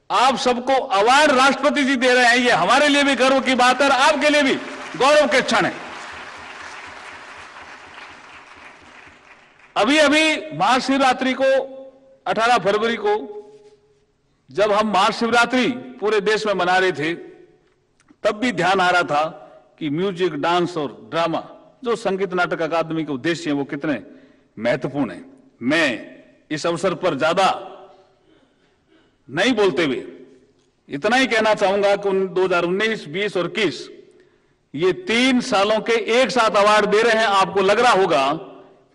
आप सबको अवार्ड राष्ट्रपति जी दे रहे हैं। ये हमारे लिए भी गर्व की बात है और आपके लिए भी गौरव के क्षण है। अभी अभी महाशिवरात्रि को 18 फरवरी को जब हम महाशिवरात्रि पूरे देश में मना रहे थे, तब भी ध्यान आ रहा था कि म्यूजिक, डांस और ड्रामा जो संगीत नाटक अकादमी के उद्देश्य हैं वो कितने महत्वपूर्ण हैं। मैं इस अवसर पर ज्यादा नहीं बोलते हुए इतना ही कहना चाहूंगा कि 2019, 20 और 21 ये 3 सालों के एक साथ अवार्ड दे रहे हैं। आपको लग रहा होगा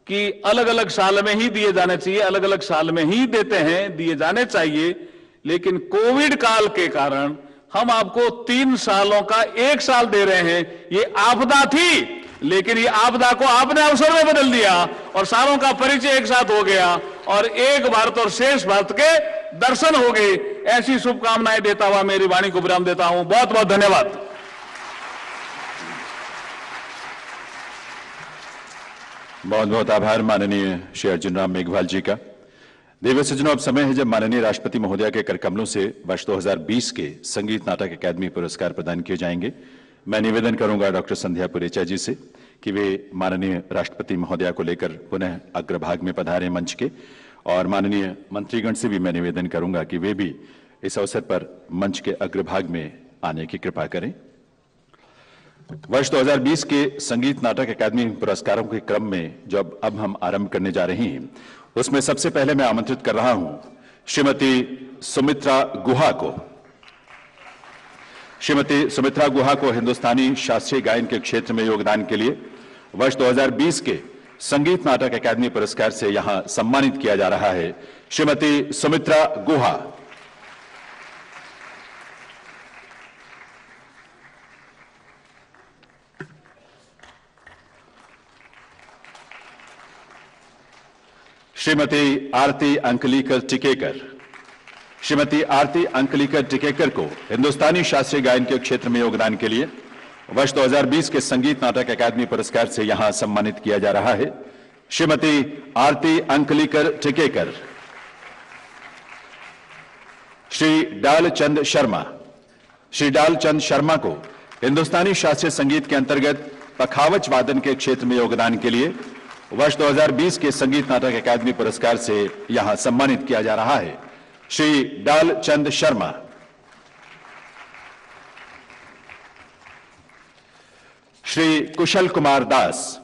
कि अलग अलग साल में ही दिए जाने चाहिए, अलग अलग साल में ही देते हैं, दिए जाने चाहिए, लेकिन कोविड काल के कारण हम आपको 3 सालों का एक साल दे रहे हैं। ये आपदा थी, लेकिन ये आपदा को आपने अवसर में बदल दिया और सालों का परिचय एक साथ हो गया और एक भारत और शेष भारत के दर्शन हो गए। ऐसी शुभकामनाएं देता हुआ मेरी वाणी को विराम देता हूं। बहुत बहुत धन्यवाद। बहुत बहुत आभार माननीय श्री अर्जुन राम मेघवाल जी का। देव सज्जनों, अब समय है जब माननीय राष्ट्रपति महोदया के करकमलों से वर्ष 2020 के संगीत नाटक अकादमी पुरस्कार प्रदान किए जाएंगे। मैं निवेदन करूंगा डॉक्टर संध्या पुरेचा जी से कि वे माननीय राष्ट्रपति महोदया को लेकर पुनः अग्रभाग में पधारें मंच के, और माननीय मंत्रीगण से भी मैं निवेदन करूंगा कि वे भी इस अवसर पर मंच के अग्रभाग में आने की कृपा करें। वर्ष 2020 के संगीत नाटक अकादमी पुरस्कारों के क्रम में जो अब हम आरंभ करने जा रहे हैं, उसमें सबसे पहले मैं आमंत्रित कर रहा हूं श्रीमती सुमित्रा गुहा को। श्रीमती सुमित्रा गुहा को हिंदुस्तानी शास्त्रीय गायन के क्षेत्र में योगदान के लिए वर्ष 2020 के संगीत नाटक अकादमी पुरस्कार से यहां सम्मानित किया जा रहा है। श्रीमती सुमित्रा गुहा। श्रीमती आरती अंकलीकर टिकेकर। श्रीमती आरती अंकलीकर टिकेकर को हिंदुस्तानी शास्त्रीय गायन के क्षेत्र में योगदान के लिए वर्ष 2020 के संगीत नाटक अकादमी पुरस्कार से यहां सम्मानित किया जा रहा है। श्रीमती आरती अंकलीकर टिकेकर। श्री डालचंद शर्मा। श्री डालचंद शर्मा को हिंदुस्तानी शास्त्रीय संगीत के अंतर्गत पखावज वादन के क्षेत्र में योगदान के लिए वर्ष 2020 के संगीत नाटक अकादमी पुरस्कार से यहां सम्मानित किया जा रहा है। श्री डालचंद शर्मा। श्री कुशल कुमार दास।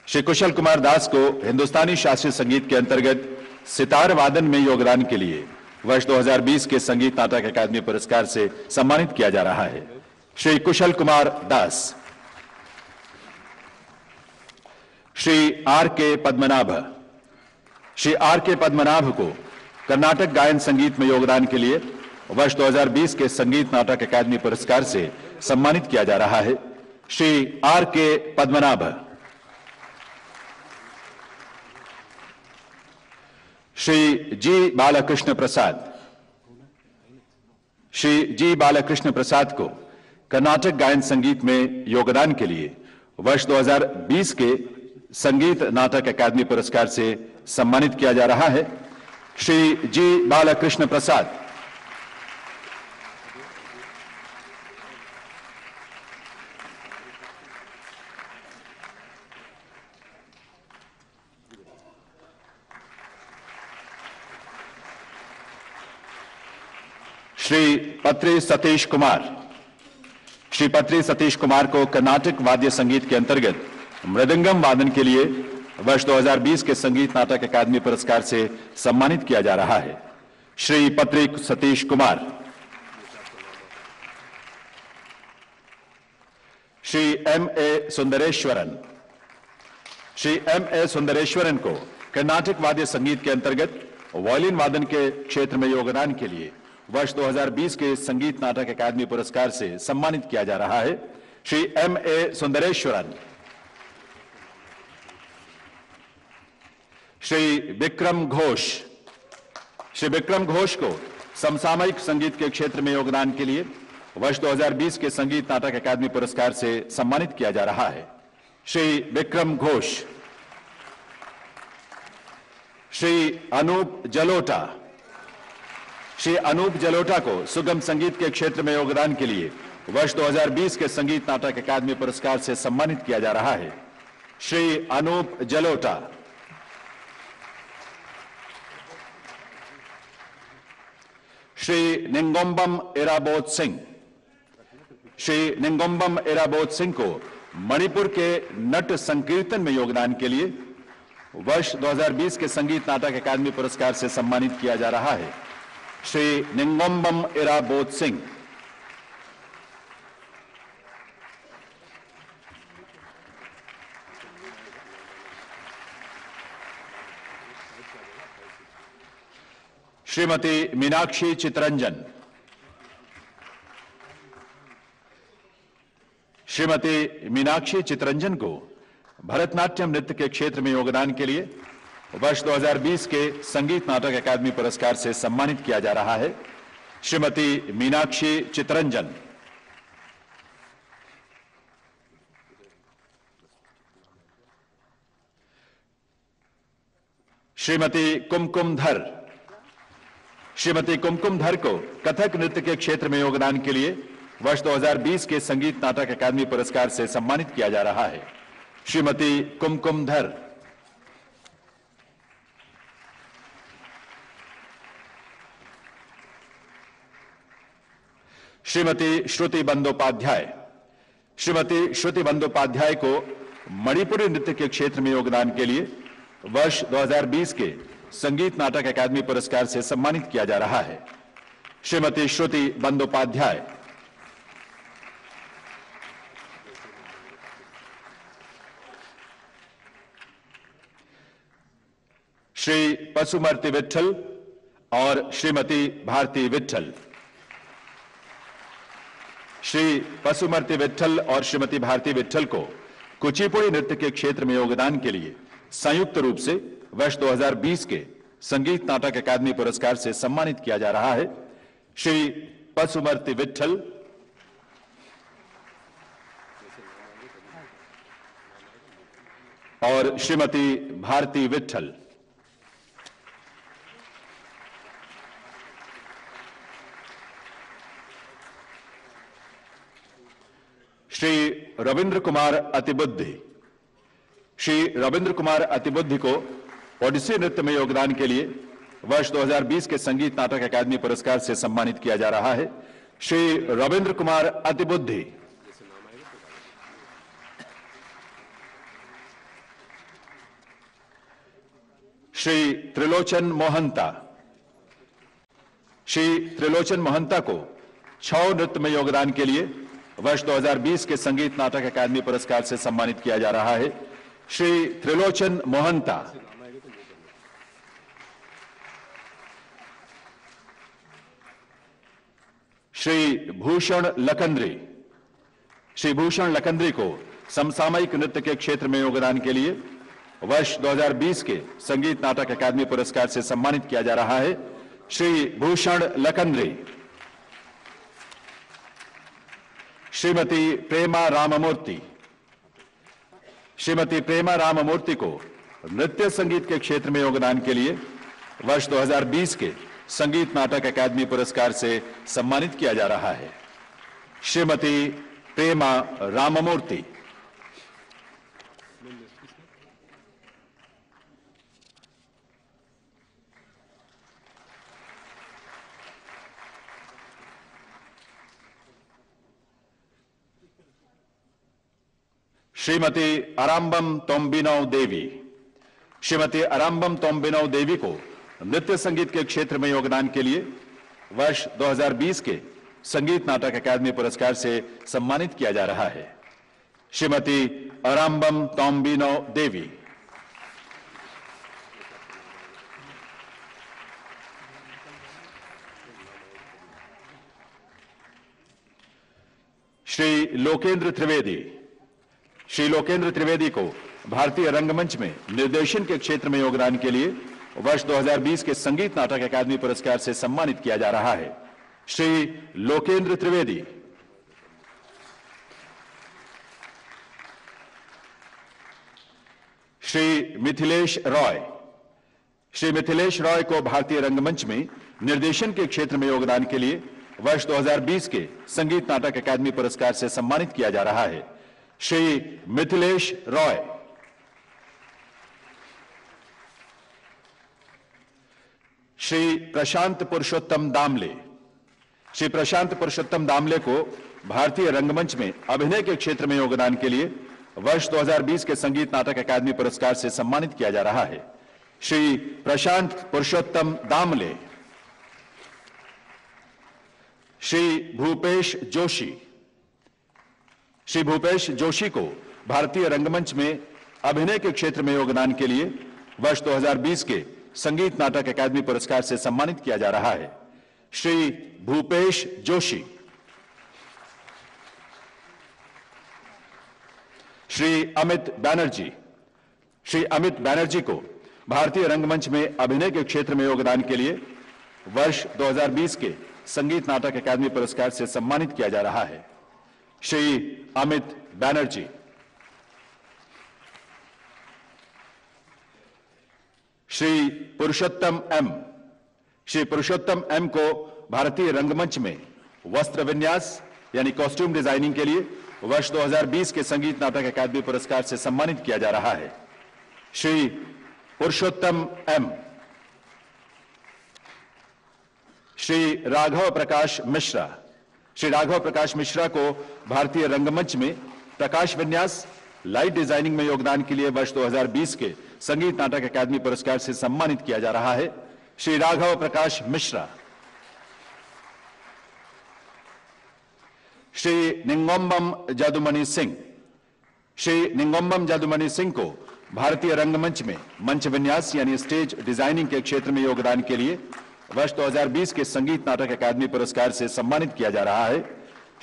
श्री कुशल कुमार दास को हिंदुस्तानी शास्त्रीय संगीत के अंतर्गत सितार वादन में योगदान के लिए वर्ष 2020 के संगीत नाटक अकादमी पुरस्कार से सम्मानित किया जा रहा है। श्री कुशल कुमार दास। श्री आर के पद्मनाभ। श्री आर के पद्मनाभ को कर्नाटक गायन संगीत में योगदान के लिए वर्ष 2020 के संगीत नाटक अकादमी पुरस्कार से सम्मानित किया जा रहा है। श्री आर के पद्मनाभ। श्री जी बालकृष्ण प्रसाद। श्री जी बालकृष्ण प्रसाद को कर्नाटक गायन संगीत में योगदान के लिए वर्ष 2020 के संगीत नाटक अकादमी पुरस्कार से सम्मानित किया जा रहा है। श्री जी बालकृष्ण प्रसाद। श्री पत्री सतीश कुमार। श्री पत्री सतीश कुमार को कर्नाटक वाद्य संगीत के अंतर्गत मृदंगम वादन के लिए वर्ष 2020 के संगीत नाटक अकादमी पुरस्कार से सम्मानित किया जा रहा है। Shri Patri Satish Kumar. Shri M A Sundareswaran. Shri M A Sundareswaran को कर्नाटक वाद्य संगीत के अंतर्गत वायलिन वादन के क्षेत्र में योगदान के लिए वर्ष 2020 के संगीत नाटक अकादमी पुरस्कार से सम्मानित किया जा रहा है। Shri M A Sundareswaran. श्री विक्रम घोष। श्री विक्रम घोष को समसामयिक संगीत के क्षेत्र में योगदान के लिए वर्ष 2020 के संगीत नाटक अकादमी पुरस्कार से सम्मानित किया जा रहा है। श्री विक्रम घोष। श्री अनूप जलोटा। श्री अनूप जलोटा को सुगम संगीत के क्षेत्र में योगदान के लिए वर्ष 2020 के संगीत नाटक अकादमी पुरस्कार से सम्मानित किया जा रहा है। श्री अनूप जलोटा। श्री निंगोम्बम इराबोध सिंह। श्री निंगोम्बम इराबोध सिंह को मणिपुर के नट संकीर्तन में योगदान के लिए वर्ष 2020 के संगीत नाटक अकादमी पुरस्कार से सम्मानित किया जा रहा है। श्री निंगोम्बम इराबोध सिंह। श्रीमती मीनाक्षी चितरंजन। श्रीमती मीनाक्षी चितरंजन को भरतनाट्यम नृत्य के क्षेत्र में योगदान के लिए वर्ष 2020 के संगीत नाटक अकादमी पुरस्कार से सम्मानित किया जा रहा है। श्रीमती मीनाक्षी चितरंजन। श्रीमती कुमकुम धर। श्रीमती कुमकुम धर को कथक नृत्य के क्षेत्र में योगदान के लिए वर्ष 2020 के संगीत नाटक अकादमी पुरस्कार से सम्मानित किया जा रहा है। श्रीमती कुमकुम धर। श्रीमती श्रुति बंदोपाध्याय। श्रीमती श्रुति बंदोपाध्याय को मणिपुरी नृत्य के क्षेत्र में योगदान के लिए वर्ष 2020 के संगीत नाटक अकादमी पुरस्कार से सम्मानित किया जा रहा है। श्रीमती श्रुति बंदोपाध्याय। श्री पशुमर्ति विट्ठल और श्रीमती भारती विट्ठल। श्री पशुमर्ति विट्ठल और श्रीमती भारती विट्ठल को कुचिपुड़ी नृत्य के क्षेत्र में योगदान के लिए संयुक्त रूप से वर्ष 2020 के संगीत नाटक अकादमी पुरस्कार से सम्मानित किया जा रहा है। श्री पशुमर्ति विट्ठल और श्रीमती भारती विट्ठल। श्री रविंद्र कुमार अतिबुद्धि। श्री रविंद्र कुमार अतिबुद्धि को ओडिसी नृत्य में योगदान के लिए वर्ष 2020 के संगीत नाटक अकादमी पुरस्कार से सम्मानित किया जा रहा है। श्री रविंद्र कुमार अतिबुद्धि। श्री त्रिलोचन मोहंता। श्री त्रिलोचन मोहंता को छौ नृत्य में योगदान के लिए वर्ष 2020 के संगीत नाटक अकादमी पुरस्कार से सम्मानित किया जा रहा है। श्री त्रिलोचन मोहंता। श्री भूषण लकंद्री। श्री भूषण लकंद्री को समसामयिक नृत्य के क्षेत्र में योगदान के लिए वर्ष 2020 के संगीत नाटक अकादमी पुरस्कार से सम्मानित किया जा रहा है। श्री भूषण लकंद्री। श्रीमती प्रेमा राममूर्ति। श्रीमती प्रेमा राममूर्ति को नृत्य संगीत के क्षेत्र में योगदान के लिए वर्ष 2020 के संगीत नाटक अकादमी पुरस्कार से सम्मानित किया जा रहा है। श्रीमती प्रेमा राममूर्ति। श्रीमती अराम्बम तोम्बिनो देवी। श्रीमती अराम्बम तोम्बिनो देवी को नृत्य संगीत के क्षेत्र में योगदान के लिए वर्ष 2020 के संगीत नाटक अकादमी पुरस्कार से सम्मानित किया जा रहा है। श्रीमती अराम्बम तोम्बिनो देवी। श्री लोकेंद्र त्रिवेदी। श्री लोकेंद्र त्रिवेदी को भारतीय रंगमंच में निर्देशन के क्षेत्र में योगदान के लिए वर्ष 2020 के संगीत नाटक अकादमी पुरस्कार से सम्मानित किया जा रहा है। श्री लोकेंद्र त्रिवेदी। श्री मिथिलेश रॉय। श्री मिथिलेश रॉय को भारतीय रंगमंच में निर्देशन के क्षेत्र में योगदान के लिए वर्ष 2020 के संगीत नाटक अकादमी पुरस्कार से सम्मानित किया जा रहा है। श्री मिथिलेश रॉय। श्री प्रशांत पुरुषोत्तम दामले। श्री प्रशांत पुरुषोत्तम दामले को भारतीय रंगमंच में अभिनय के क्षेत्र में योगदान के लिए वर्ष 2020 के संगीत नाटक अकादमी पुरस्कार से सम्मानित किया जा रहा है। श्री प्रशांत पुरुषोत्तम दामले। श्री भूपेश जोशी। श्री भूपेश जोशी को भारतीय रंगमंच में अभिनय के क्षेत्र में योगदान के लिए वर्ष 2020 के संगीत नाटक अकादमी पुरस्कार से सम्मानित किया जा रहा है। श्री भूपेश जोशी। श्री अमित बैनर्जी। श्री अमित बैनर्जी को भारतीय रंगमंच में अभिनय के क्षेत्र में योगदान के लिए वर्ष 2020 के संगीत नाटक अकादमी पुरस्कार से सम्मानित किया जा रहा है। श्री अमित बैनर्जी। श्री पुरुषोत्तम एम। श्री पुरुषोत्तम एम को भारतीय रंगमंच में वस्त्र विन्यास यानी कॉस्ट्यूम डिजाइनिंग के लिए वर्ष 2020 के संगीत नाटक अकादमी पुरस्कार से सम्मानित किया जा रहा है। श्री पुरुषोत्तम एम। श्री राघव प्रकाश मिश्रा। श्री राघव प्रकाश मिश्रा को भारतीय रंगमंच में प्रकाश विन्यास, लाइट डिजाइनिंग में योगदान के लिए वर्ष 2020 के संगीत नाटक अकादमी पुरस्कार से सम्मानित किया जा रहा है। श्री राघव प्रकाश मिश्रा। श्री निंगोम्बम जादुमणि सिंह। श्री निंगोम्बम जादुमणि सिंह को भारतीय रंगमंच में मंच विन्यास यानी स्टेज डिजाइनिंग के क्षेत्र में योगदान के लिए वर्ष 2020 के संगीत नाटक अकादमी पुरस्कार से सम्मानित किया जा रहा है।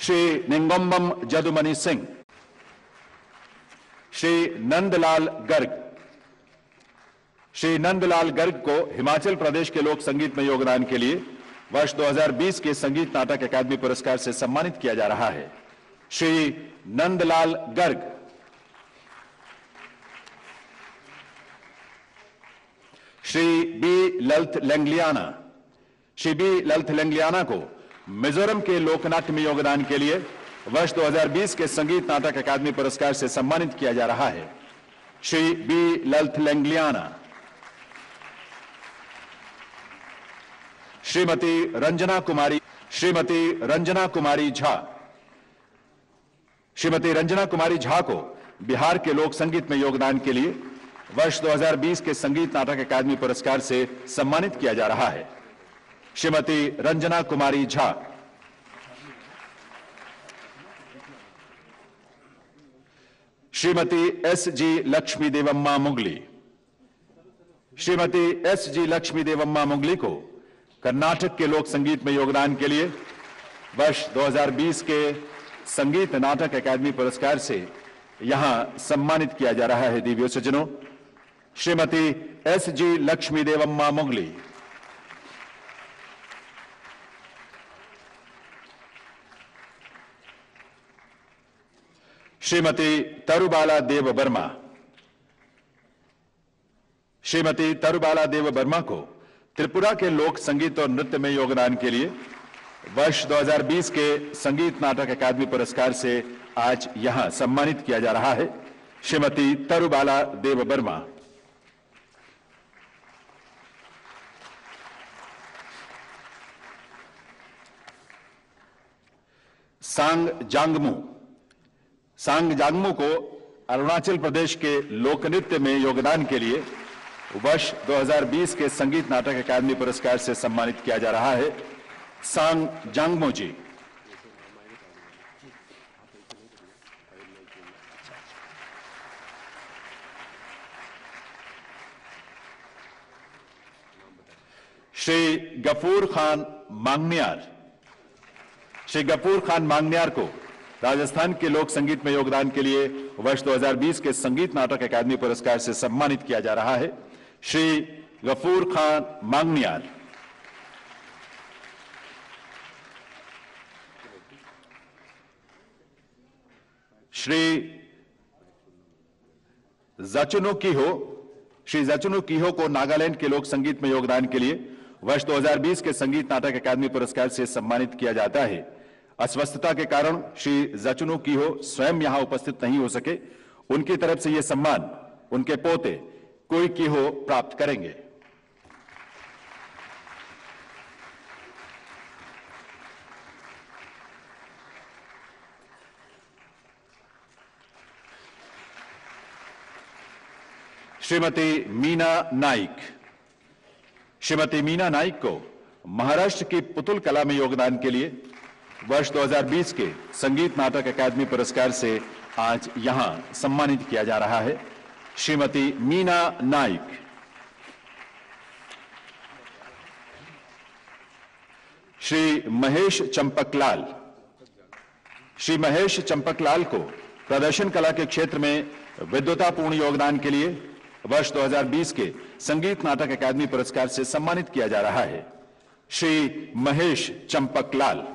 श्री निंगोम्बम जादुमणि सिंह। श्री नंदलाल गर्ग। श्री नंदलाल गर्ग को हिमाचल प्रदेश के लोक संगीत में योगदान के लिए वर्ष 2020 के संगीत नाटक अकादमी पुरस्कार से सम्मानित किया जा रहा है। श्री नंदलाल गर्ग। श्री बी ललित लेंगलियाना। श्री बी ललित लेंगलियाना को मिजोरम के लोकनाट्य में योगदान के लिए वर्ष 2020 के संगीत नाटक अकादमी पुरस्कार से सम्मानित किया जा रहा है। श्री बी ललित लेंगलियाना। श्रीमती रंजना कुमारी। श्रीमती रंजना कुमारी झा। श्रीमती रंजना कुमारी झा को बिहार के लोक संगीत में योगदान के लिए वर्ष 2020 के संगीत नाटक अकादमी पुरस्कार से सम्मानित किया जा रहा है। Shrimati Ranjana Kumari Jha. Shrimati S G Lakshmi Devamma Mugali. Shrimati S G Lakshmi Devamma Mugali को कर्नाटक के लोक संगीत में योगदान के लिए वर्ष 2020 के संगीत नाटक अकादमी पुरस्कार से यहां सम्मानित किया जा रहा है। दिव्य सज्जनों, श्रीमती एस जी लक्ष्मी देवम्मा मुगली। श्रीमती तरुबाला देव वर्मा। श्रीमती तरुबाला देव वर्मा को त्रिपुरा के लोक संगीत और नृत्य में योगदान के लिए वर्ष 2020 के संगीत नाटक अकादमी पुरस्कार से आज यहां सम्मानित किया जा रहा है। श्रीमती तरुबाला देव वर्मा। सांग जांगमू। सांग जांगमू को अरुणाचल प्रदेश के लोक नृत्य में योगदान के लिए वर्ष 2020 के संगीत नाटक अकादमी पुरस्कार से सम्मानित किया जा रहा है। सांग जांगमू जी। श्री गफूर खान मांगनियार। श्री गफूर खान मांगनियार को राजस्थान के लोक संगीत में योगदान के लिए वर्ष 2020 के संगीत नाटक अकादमी पुरस्कार से सम्मानित किया जा रहा है। श्री गफूर खान मांगनियार। श्री जचुनु कीहो। श्री जचुनु कीहो को नागालैंड के लोक संगीत में योगदान के लिए वर्ष 2020 के संगीत नाटक अकादमी पुरस्कार से सम्मानित किया जाता है। अस्वस्थता के कारण श्री जचुनु कीहो स्वयं यहां उपस्थित नहीं हो सके। उनकी तरफ से यह सम्मान उनके पोते कोई कीहो प्राप्त करेंगे। श्रीमती मीना नाइक। श्रीमती मीना नाइक को महाराष्ट्र की पुतुल कला में योगदान के लिए वर्ष 2020 के संगीत नाटक अकादमी पुरस्कार से आज यहां सम्मानित किया जा रहा है। श्रीमती मीना नाइक। श्री महेश चंपकलाल। श्री महेश चंपकलाल को प्रदर्शन कला के क्षेत्र में विद्वतापूर्ण योगदान के लिए वर्ष 2020 के संगीत नाटक अकादमी पुरस्कार से सम्मानित किया जा रहा है। श्री महेश चंपकलाल।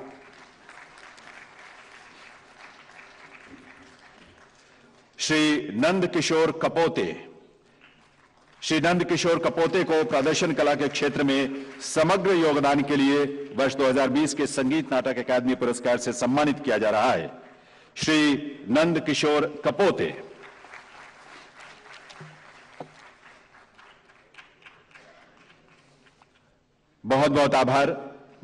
श्री नंद किशोर कपोते। श्री नंद किशोर कपोते को प्रदर्शन कला के क्षेत्र में समग्र योगदान के लिए वर्ष 2020 के संगीत नाटक अकादमी पुरस्कार से सम्मानित किया जा रहा है। श्री नंद किशोर कपोते। बहुत बहुत आभार।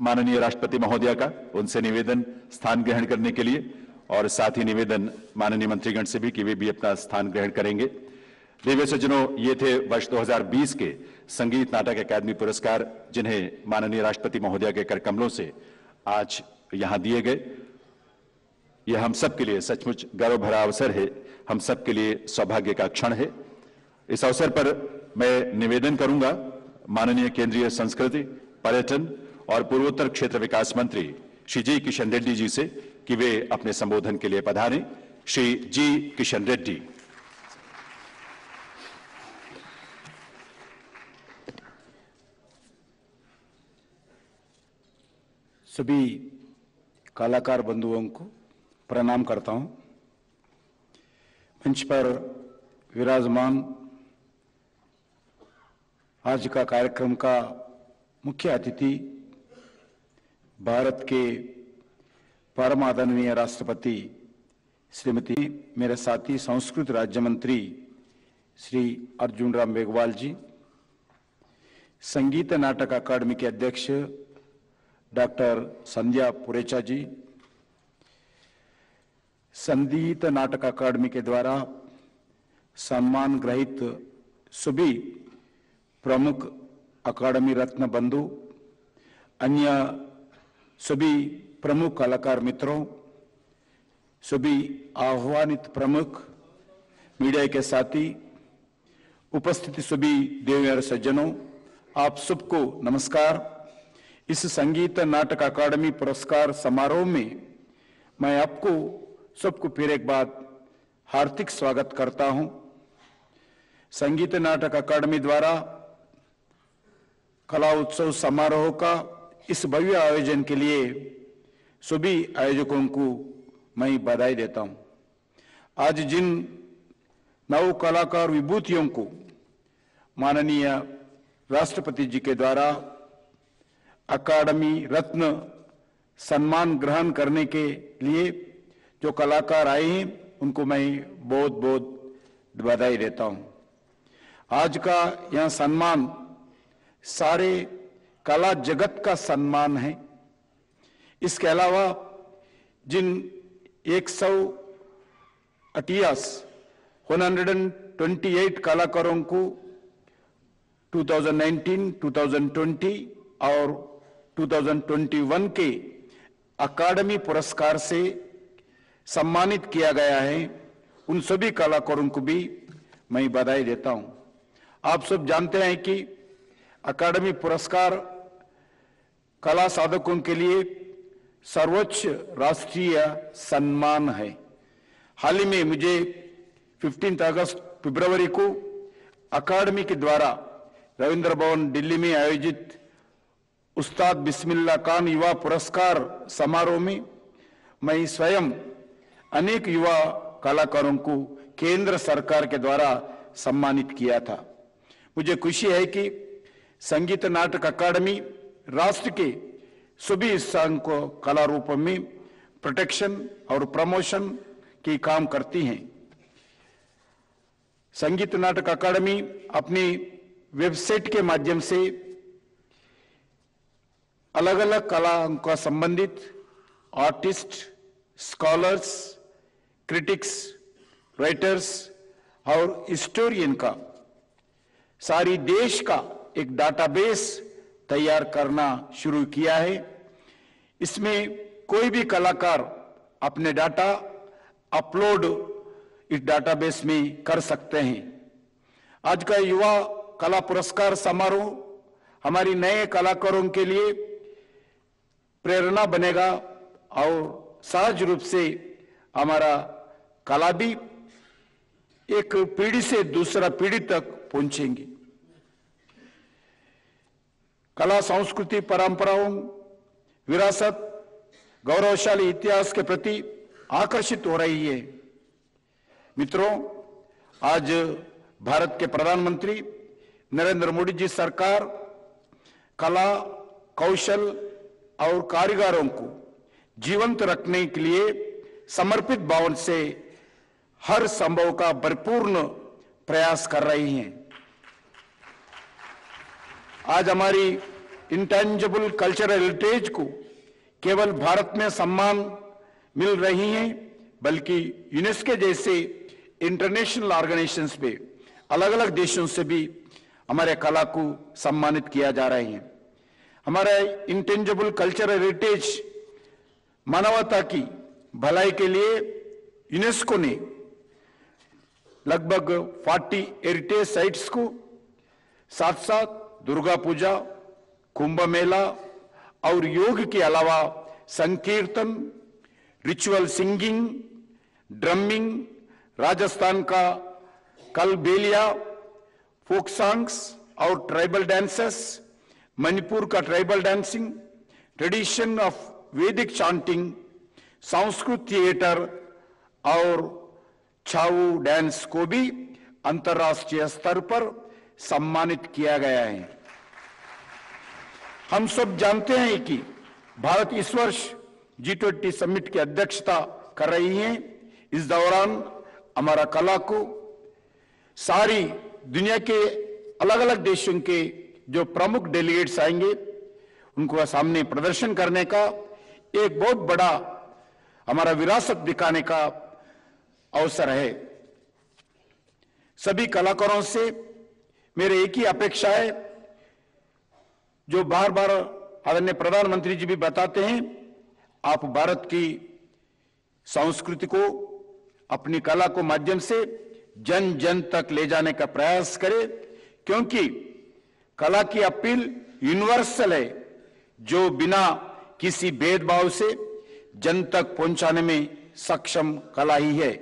माननीय राष्ट्रपति महोदया का, उनसे निवेदन स्थान ग्रहण करने के लिए, और साथ ही निवेदन माननीय मंत्रीगण से भी कि वे भी अपना स्थान ग्रहण करेंगे। दिव्य सज्जनों, ये थे वर्ष 2020 के संगीत नाटक अकादमी पुरस्कार, जिन्हें माननीय राष्ट्रपति महोदया के कर कमलों से आज यहां दिए गए। यह हम सब के लिए सचमुच गर्व भरा अवसर है, हम सब के लिए सौभाग्य का क्षण है। इस अवसर पर मैं निवेदन करूंगा माननीय केंद्रीय संस्कृति, पर्यटन और पूर्वोत्तर क्षेत्र विकास मंत्री श्री जी किशन रेड्डी जी से कि वे अपने संबोधन के लिए पधारें। श्री जी किशन रेड्डी। सभी कलाकार बंधुओं को प्रणाम करता हूं। मंच पर विराजमान आज का कार्यक्रम का मुख्य अतिथि भारत के परम आदरणीय राष्ट्रपति श्रीमती, मेरे साथी संस्कृत राज्य मंत्री श्री अर्जुन राम मेघवाल जी, संगीत नाटक अकादमी के अध्यक्ष डॉक्टर संध्या पुरेचा जी, संगीत नाटक अकादमी के द्वारा सम्मान ग्रहित सभी प्रमुख अकादमी रत्न बंधु, अन्य सभी प्रमुख कलाकार मित्रों, सभी आह्वानित प्रमुख मीडिया के साथी, उपस्थित सभी देवयार सज्जनों, आप सबको नमस्कार। इस संगीत नाटक अकादमी पुरस्कार समारोह में मैं आपको सबको फिर एक बार हार्दिक स्वागत करता हूं। संगीत नाटक अकादमी द्वारा कला उत्सव समारोह का इस भव्य आयोजन के लिए सभी आयोजकों को मैं बधाई देता हूं। आज जिन नव कलाकार विभूतियों को माननीय राष्ट्रपति जी के द्वारा अकादमी रत्न सम्मान ग्रहण करने के लिए जो कलाकार आए हैं, उनको मैं बहुत बहुत बधाई देता हूं। आज का यह सम्मान सारे कला जगत का सम्मान है। इसके अलावा जिन 128 कलाकारों को 2019, 2020 और 2021 के अकादमी पुरस्कार से सम्मानित किया गया है, उन सभी कलाकारों को भी मैं बधाई देता हूं। आप सब जानते हैं कि अकादमी पुरस्कार कला साधकों के लिए सर्वोच्च राष्ट्रीय सम्मान है। हाल ही में मुझे 15 अगस्त फरवरी को अकादमी के द्वारा रविंद्र भवन दिल्ली में आयोजित उस्ताद बिस्मिल्लाह खान युवा पुरस्कार समारोह में मैं स्वयं अनेक युवा कलाकारों को केंद्र सरकार के द्वारा सम्मानित किया था। मुझे खुशी है कि संगीत नाटक अकादमी राष्ट्र के सभी हिस्सों को कला रूप में प्रोटेक्शन और प्रमोशन की काम करती हैं। संगीत नाटक अकादमी अपनी वेबसाइट के माध्यम से अलग अलग कलाओं का संबंधित आर्टिस्ट, स्कॉलर्स, क्रिटिक्स, राइटर्स और हिस्टोरियन का सारी देश का एक डाटाबेस तैयार करना शुरू किया है। इसमें कोई भी कलाकार अपने डाटा अपलोड इस डाटाबेस में कर सकते हैं। आज का युवा कला पुरस्कार समारोह हमारी नए कलाकारों के लिए प्रेरणा बनेगा और सहज रूप से हमारा कला भी एक पीढ़ी से दूसरा पीढ़ी तक पहुंचेंगी। कला, संस्कृति, परंपराओं, विरासत, गौरवशाली इतिहास के प्रति आकर्षित हो रही है। मित्रों, आज भारत के प्रधानमंत्री नरेंद्र मोदी जी सरकार कला, कौशल और कारीगरों को जीवंत रखने के लिए समर्पित भाव से हर संभव का भरपूर प्रयास कर रही हैं। आज हमारी इंटेंजिबल कल्चरल हेरिटेज को केवल भारत में सम्मान मिल रही है, बल्कि यूनेस्को जैसे इंटरनेशनल ऑर्गेनाइजेशंस पे अलग अलग देशों से भी हमारे कला को सम्मानित किया जा रहा है। हमारा इंटेंजिबल कल्चरल हेरिटेज मानवता की भलाई के लिए यूनेस्को ने लगभग 40 हेरिटेज साइट्स को साथ साथ दुर्गा पूजा, कुंभ मेला और योग के अलावा संकीर्तन, रिचुअल सिंगिंग, ड्रमिंग, राजस्थान का कलबेलिया, फोक सॉन्ग्स और ट्राइबल डांसेस, मणिपुर का ट्राइबल डांसिंग, ट्रेडिशन ऑफ वैदिक चांटिंग, संस्कृत थिएटर और छाऊ डांस को भी अंतर्राष्ट्रीय स्तर पर सम्मानित किया गया है। हम सब जानते हैं कि भारत इस वर्ष G20 समिट की अध्यक्षता कर रही है। इस दौरान हमारा कला को सारी दुनिया के अलग अलग देशों के जो प्रमुख डेलीगेट्स आएंगे उनको सामने प्रदर्शन करने का एक बहुत बड़ा हमारा विरासत दिखाने का अवसर है। सभी कलाकारों से मेरे एक ही अपेक्षा है, जो बार बार आदरणीय प्रधानमंत्री जी भी बताते हैं, आप भारत की संस्कृति को अपनी कला को माध्यम से जन जन तक ले जाने का प्रयास करें, क्योंकि कला की अपील यूनिवर्सल है, जो बिना किसी भेदभाव से जन तक पहुंचाने में सक्षम कला ही है।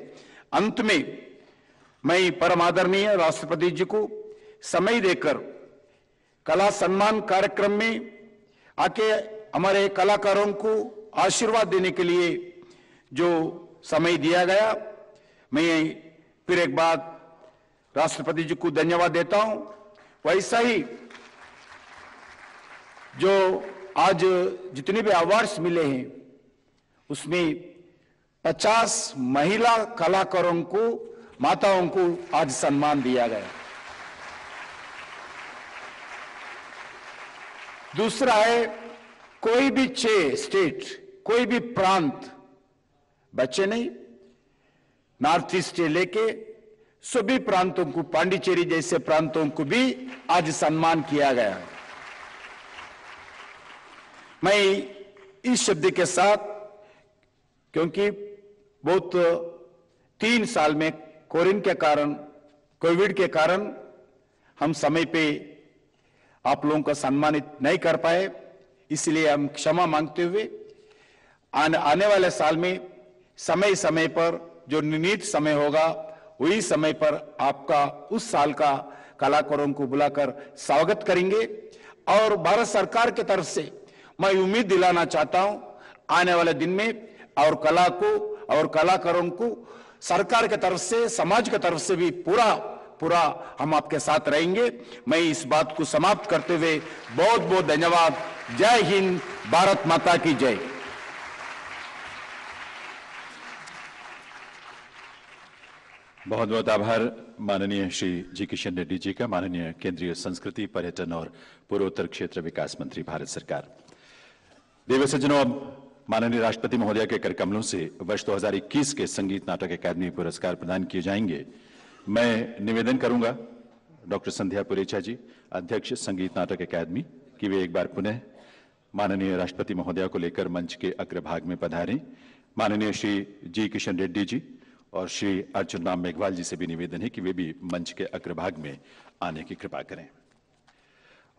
अंत में मैं परम आदरणीय राष्ट्रपति जी को समय देकर कला सम्मान कार्यक्रम में आके हमारे कलाकारों को आशीर्वाद देने के लिए जो समय दिया गया, मैं फिर एक बार राष्ट्रपति जी को धन्यवाद देता हूं। वैसा ही जो आज जितने भी अवार्ड्स मिले हैं उसमें 50 महिला कलाकारों को, माताओं को आज सम्मान दिया गया। दूसरा है, कोई भी स्टेट, कोई भी प्रांत बच्चे नहीं, नॉर्थ ईस्ट से लेके सभी प्रांतों को, पांडिचेरी जैसे प्रांतों को भी आज सम्मान किया गया। मैं इस शब्द के साथ, क्योंकि बहुत 3 साल में कोविड के कारण हम समय पे आप लोगों को सम्मानित नहीं कर पाए, इसलिए हम क्षमा मांगते हुए आने वाले साल में समय समय पर जो निर्णीत समय होगा वही समय पर आपका उस साल का कलाकारों को बुलाकर स्वागत करेंगे। और भारत सरकार की तरफ से मैं उम्मीद दिलाना चाहता हूं, आने वाले दिन में और कला को और कलाकारों को सरकार की तरफ से, समाज की तरफ से भी पूरा हम आपके साथ रहेंगे। मैं इस बात को समाप्त करते हुए बहुत बहुत धन्यवाद। जय हिंद, भारत माता की जय। बहुत बहुत आभार माननीय श्री जी किशन रेड्डी जी का, माननीय केंद्रीय संस्कृति, पर्यटन और पूर्वोत्तर क्षेत्र विकास मंत्री, भारत सरकार। देव सज्जनों, अब माननीय राष्ट्रपति महोदय के करकमलों से वर्ष 2021 के संगीत नाटक अकादमी पुरस्कार प्रदान किए जाएंगे। मैं निवेदन करूंगा डॉक्टर संध्या पुरेचा जी, अध्यक्ष संगीत नाटक अकादमी, कि वे एक बार पुनः माननीय राष्ट्रपति महोदय को लेकर मंच के अग्रभाग में पधारें। माननीय श्री जी किशन रेड्डी जी और श्री अर्जुन राम मेघवाल जी से भी निवेदन है कि वे भी मंच के अग्रभाग में आने की कृपा करें।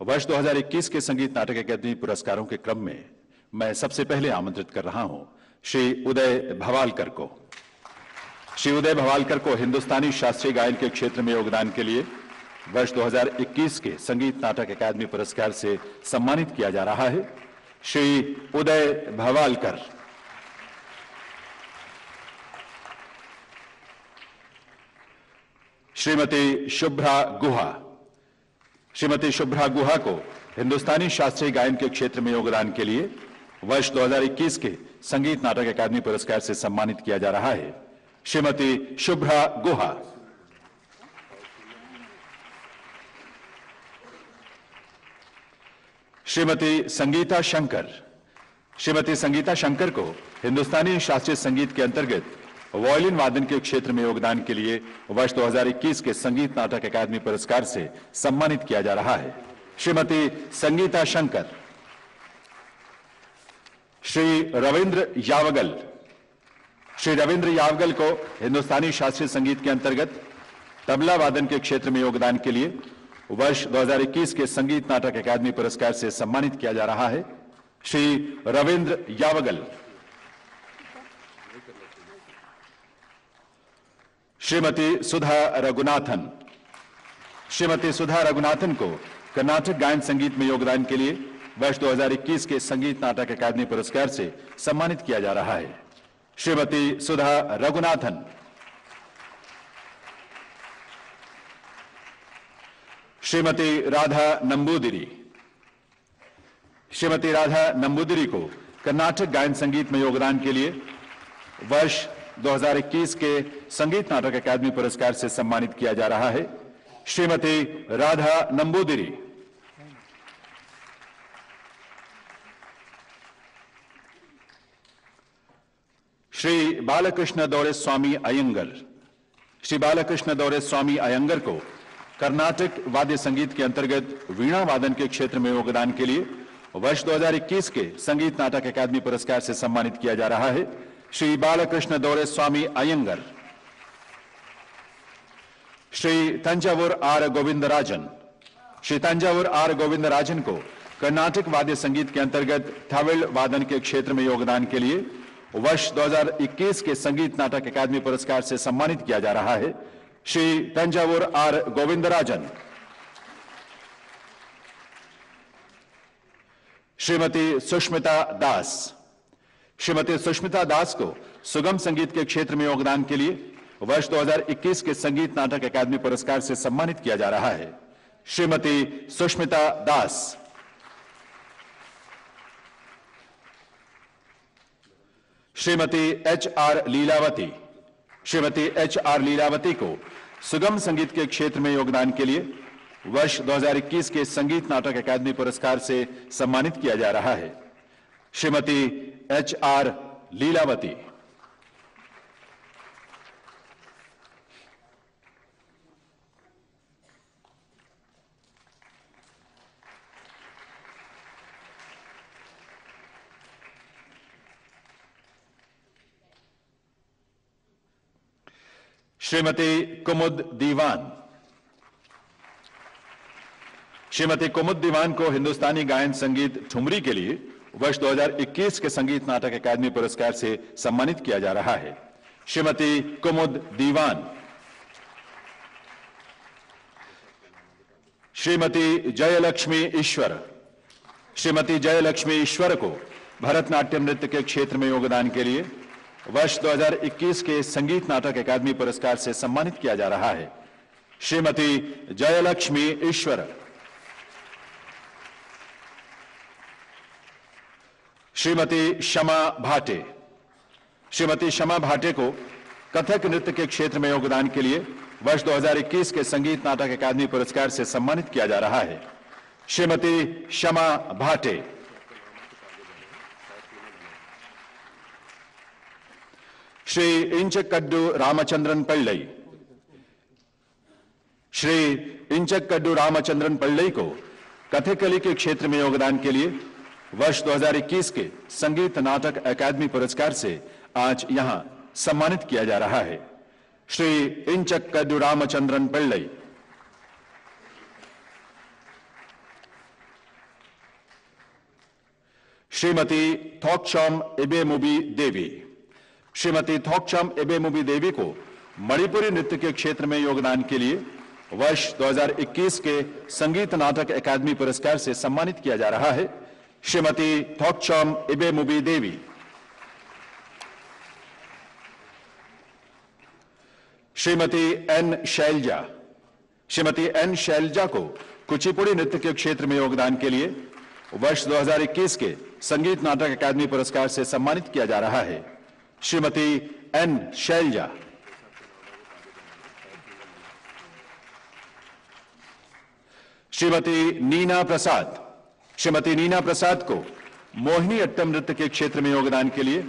वर्ष 2021 के संगीत नाटक अकादमी पुरस्कारों के क्रम में मैं सबसे पहले आमंत्रित कर रहा हूं श्री उदय भवालकर को। श्री उदय भवालकर को हिंदुस्तानी शास्त्रीय गायन के क्षेत्र में योगदान के लिए वर्ष 2021 के संगीत नाटक अकादमी पुरस्कार से सम्मानित किया जा रहा है। श्री उदय भवालकर। श्रीमती शुभ्रा गुहा। श्रीमती शुभ्रा गुहा को हिंदुस्तानी शास्त्रीय गायन के क्षेत्र में योगदान के लिए वर्ष 2021 के संगीत नाटक अकादमी पुरस्कार से सम्मानित किया जा रहा है। श्रीमती शुभ्रा गुहा। श्रीमती संगीता शंकर। श्रीमती संगीता शंकर को हिंदुस्तानी शास्त्रीय संगीत के अंतर्गत वायलिन वादन के क्षेत्र में योगदान के लिए वर्ष 2021 के संगीत नाटक अकादमी पुरस्कार से सम्मानित किया जा रहा है। श्रीमती संगीता शंकर। श्री रविंद्र यावगल। श्री रविंद्र यावगल को हिंदुस्तानी शास्त्रीय संगीत के अंतर्गत तबला वादन के क्षेत्र में योगदान के लिए वर्ष 2021 के संगीत नाटक अकादमी पुरस्कार से सम्मानित किया जा रहा है। श्री रविंद्र यावगल। श्रीमती सुधा रघुनाथन। श्रीमती सुधा रघुनाथन को कर्नाटक गायन संगीत में योगदान के लिए वर्ष 2021 के संगीत नाटक अकादमी पुरस्कार से सम्मानित किया जा रहा है। श्रीमती सुधा रघुनाथन। श्रीमती राधा नंबूदिरी। श्रीमती राधा नंबूदिरी को कर्नाटक गायन संगीत में योगदान के लिए वर्ष 2021 के संगीत नाटक अकादमी पुरस्कार से सम्मानित किया जा रहा है। श्रीमती राधा नंबूदिरी। श्री बालकृष्ण दौरे स्वामी अयंगर। श्री बालकृष्ण दौरे स्वामी अयंगर को कर्नाटक वाद्य संगीत के अंतर्गत वीणा वादन के क्षेत्र में योगदान के लिए वर्ष 2021 के संगीत नाटक अकादमी पुरस्कार से सम्मानित किया जा रहा है। श्री बालकृष्ण दौरे स्वामी अयंगर। श्री तंजावुर आर गोविंदराजन। श्री तंजावुर आर गोविंदराजन को कर्नाटक वाद्य संगीत के अंतर्गत थाविल वादन के क्षेत्र में योगदान के लिए वर्ष 2021 के संगीत नाटक अकादमी पुरस्कार से सम्मानित किया जा रहा है। श्री तंजावुर आर गोविंदराजन। श्रीमती सुष्मिता दास। श्रीमती सुष्मिता दास को सुगम संगीत के क्षेत्र में योगदान के लिए वर्ष 2021 के संगीत नाटक अकादमी पुरस्कार से सम्मानित किया जा रहा है। श्रीमती सुष्मिता दास। श्रीमती एच.आर. लीलावती। श्रीमती एच.आर. लीलावती को सुगम संगीत के क्षेत्र में योगदान के लिए वर्ष 2021 के संगीत नाटक अकादमी पुरस्कार से सम्मानित किया जा रहा है। श्रीमती एच.आर. लीलावती। श्रीमती कुमुद दीवान। श्रीमती कुमुद दीवान को हिंदुस्तानी गायन संगीत ठुमरी के लिए वर्ष 2021 के संगीत नाटक अकादमी पुरस्कार से सम्मानित किया जा रहा है। श्रीमती कुमुद दीवान। श्रीमती जयलक्ष्मी ईश्वर। श्रीमती जयलक्ष्मी ईश्वर को भरतनाट्यम नृत्य के क्षेत्र में योगदान के लिए वर्ष 2021 के संगीत नाटक अकादमी पुरस्कार से सम्मानित किया जा रहा है। श्रीमती जयलक्ष्मी ईश्वर। श्रीमती शमा भाटे। श्रीमती शमा भाटे को कथक नृत्य के क्षेत्र में योगदान के लिए वर्ष 2021 के संगीत नाटक अकादमी पुरस्कार से सम्मानित किया जा रहा है। श्रीमती शमा भाटे। श्री इंचक्कडू रामचंद्रन पल्लई। श्री इंचक्कडू रामचंद्रन पल्लई को कथकली के क्षेत्र में योगदान के लिए वर्ष 2021 के संगीत नाटक अकादमी पुरस्कार से आज यहां सम्मानित किया जा रहा है। श्री इंचक्कडू रामचंद्रन पल्लई। श्रीमती थोकचम एबेमुबी देवी। श्रीमती थोकचम एबेमुबी देवी को मणिपुरी नृत्य के क्षेत्र में योगदान के लिए वर्ष 2021 के संगीत नाटक अकादमी पुरस्कार से सम्मानित किया जा रहा है। श्रीमती थोकचम एबेमुबी देवी। श्रीमती एन शैलजा। श्रीमती एन शैलजा को कुचिपुड़ी नृत्य के क्षेत्र में योगदान के लिए वर्ष 2021 के संगीत नाटक अकादमी पुरस्कार से सम्मानित किया जा रहा है। श्रीमती एन शैलजा। श्रीमती नीना प्रसाद। श्रीमती नीना प्रसाद को मोहिनी अट्टम नृत्य के क्षेत्र में योगदान के लिए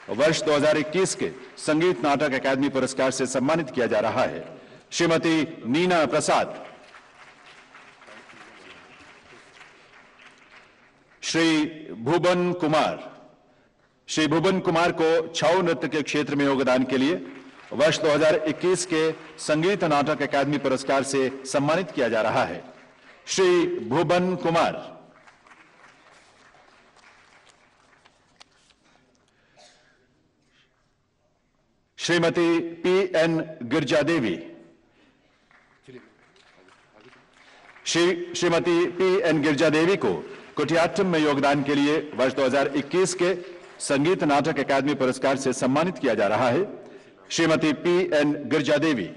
वर्ष 2021 के संगीत नाटक अकादमी पुरस्कार से सम्मानित किया जा रहा है। श्रीमती नीना प्रसाद। श्री भुवन कुमार। श्री भुवन कुमार को छऊ नृत्य के क्षेत्र में योगदान के लिए वर्ष 2021 के संगीत नाटक अकादमी पुरस्कार से सम्मानित किया जा रहा है। श्री भुवन कुमार। श्रीमती पी.एन. गिरजा देवी। श्रीमती पी.एन. गिरजा देवी को कुटियाट्टम में योगदान के लिए वर्ष 2021 के संगीत नाटक अकादमी पुरस्कार से सम्मानित किया जा रहा है। श्रीमती पी.एन. गिरजा देवी।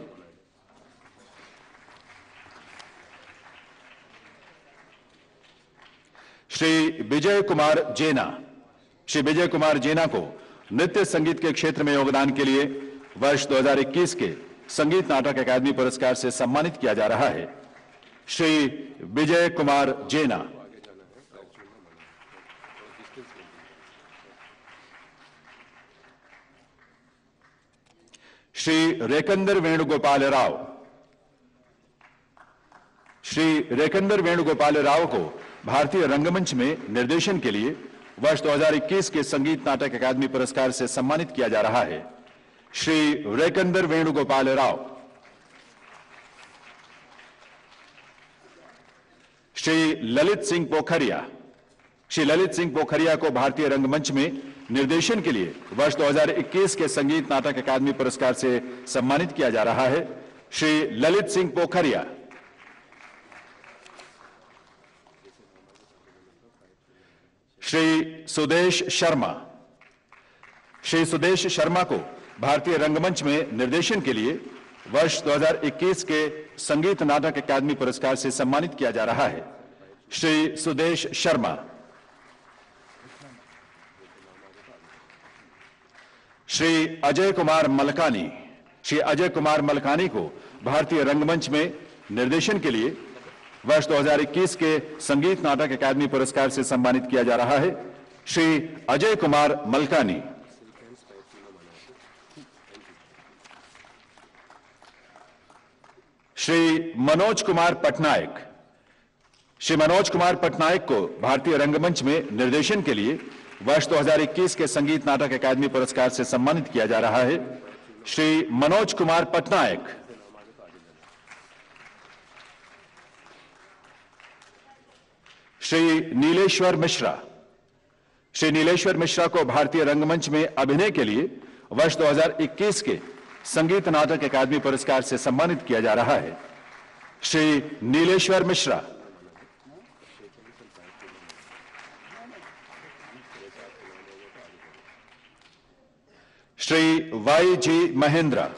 श्री विजय कुमार जेना। श्री विजय कुमार जेना को नृत्य संगीत के क्षेत्र में योगदान के लिए वर्ष 2021 के संगीत नाटक अकादमी पुरस्कार से सम्मानित किया जा रहा है। श्री विजय कुमार जेना। श्री रेकंदर वेणुगोपाल राव। श्री रेकंदर वेणुगोपाल राव को भारतीय रंगमंच में निर्देशन के लिए वर्ष 2021 के संगीत नाटक अकादमी पुरस्कार से सम्मानित किया जा रहा है। श्री रेकंदर वेणुगोपाल राव। श्री ललित सिंह पोखरिया। श्री ललित सिंह पोखरिया को भारतीय रंगमंच में निर्देशन के लिए वर्ष 2021 के संगीत नाटक अकादमी पुरस्कार से सम्मानित किया जा रहा है। श्री ललित सिंह पोखरिया। श्री सुदेश शर्मा। श्री सुदेश शर्मा को भारतीय रंगमंच में निर्देशन के लिए वर्ष 2021 के संगीत नाटक अकादमी पुरस्कार से सम्मानित किया जा रहा है। श्री सुदेश शर्मा। श्री अजय कुमार मलकानी। श्री अजय कुमार मलकानी को भारतीय रंगमंच में निर्देशन के लिए वर्ष 2021 के संगीत नाटक अकादमी पुरस्कार से सम्मानित किया जा रहा है। श्री अजय कुमार मलकानी। श्री मनोज कुमार पटनायक। श्री मनोज कुमार पटनायक को भारतीय रंगमंच में निर्देशन के लिए वर्ष 2021 के संगीत नाटक अकादमी पुरस्कार से सम्मानित किया जा रहा है। श्री मनोज कुमार पटनायक। श्री नीलेश्वर मिश्रा। श्री नीलेश्वर मिश्रा को भारतीय रंगमंच में अभिनय के लिए वर्ष 2021 के संगीत नाटक अकादमी पुरस्कार से सम्मानित किया जा रहा है। श्री नीलेश्वर मिश्रा। श्री वाई जी महेंद्र।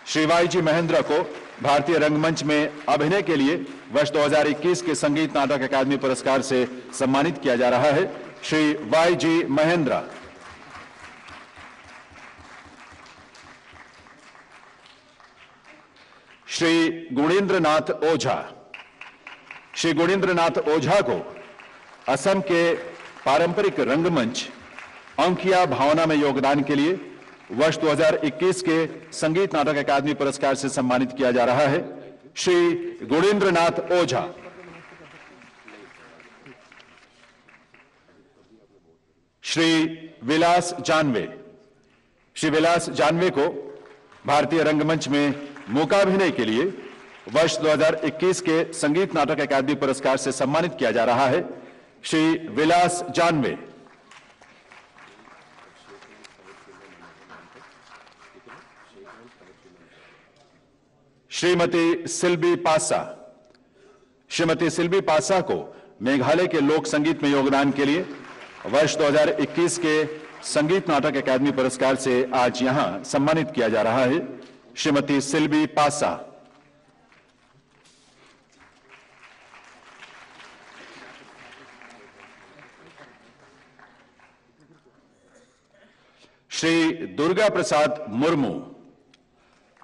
श्री वाई जी महेंद्र को भारतीय रंगमंच में अभिनय के लिए वर्ष 2021 के संगीत नाटक अकादमी पुरस्कार से सम्मानित किया जा रहा है। श्री वाई जी महेंद्र। श्री गुणेंद्रनाथ ओझा। श्री गुणेंद्रनाथ ओझा को असम के पारंपरिक रंगमंच अंकिया भावना में योगदान के लिए वर्ष 2021 के संगीत नाटक अकादमी पुरस्कार से सम्मानित किया जा रहा है। श्री गुणेंद्रनाथ ओझा। श्री विलास जानवे। श्री विलास जानवे को भारतीय रंगमंच में मूकाभिनय के लिए वर्ष 2021 के संगीत नाटक अकादमी पुरस्कार से सम्मानित किया जा रहा है। श्री विलास जानवे। श्रीमती सिल्बी पासा। श्रीमती सिल्बी पासा को मेघालय के लोक संगीत में योगदान के लिए वर्ष 2021 के संगीत नाटक अकादमी पुरस्कार से आज यहां सम्मानित किया जा रहा है। श्रीमती सिल्बी पासा। श्री दुर्गा प्रसाद मुर्मू।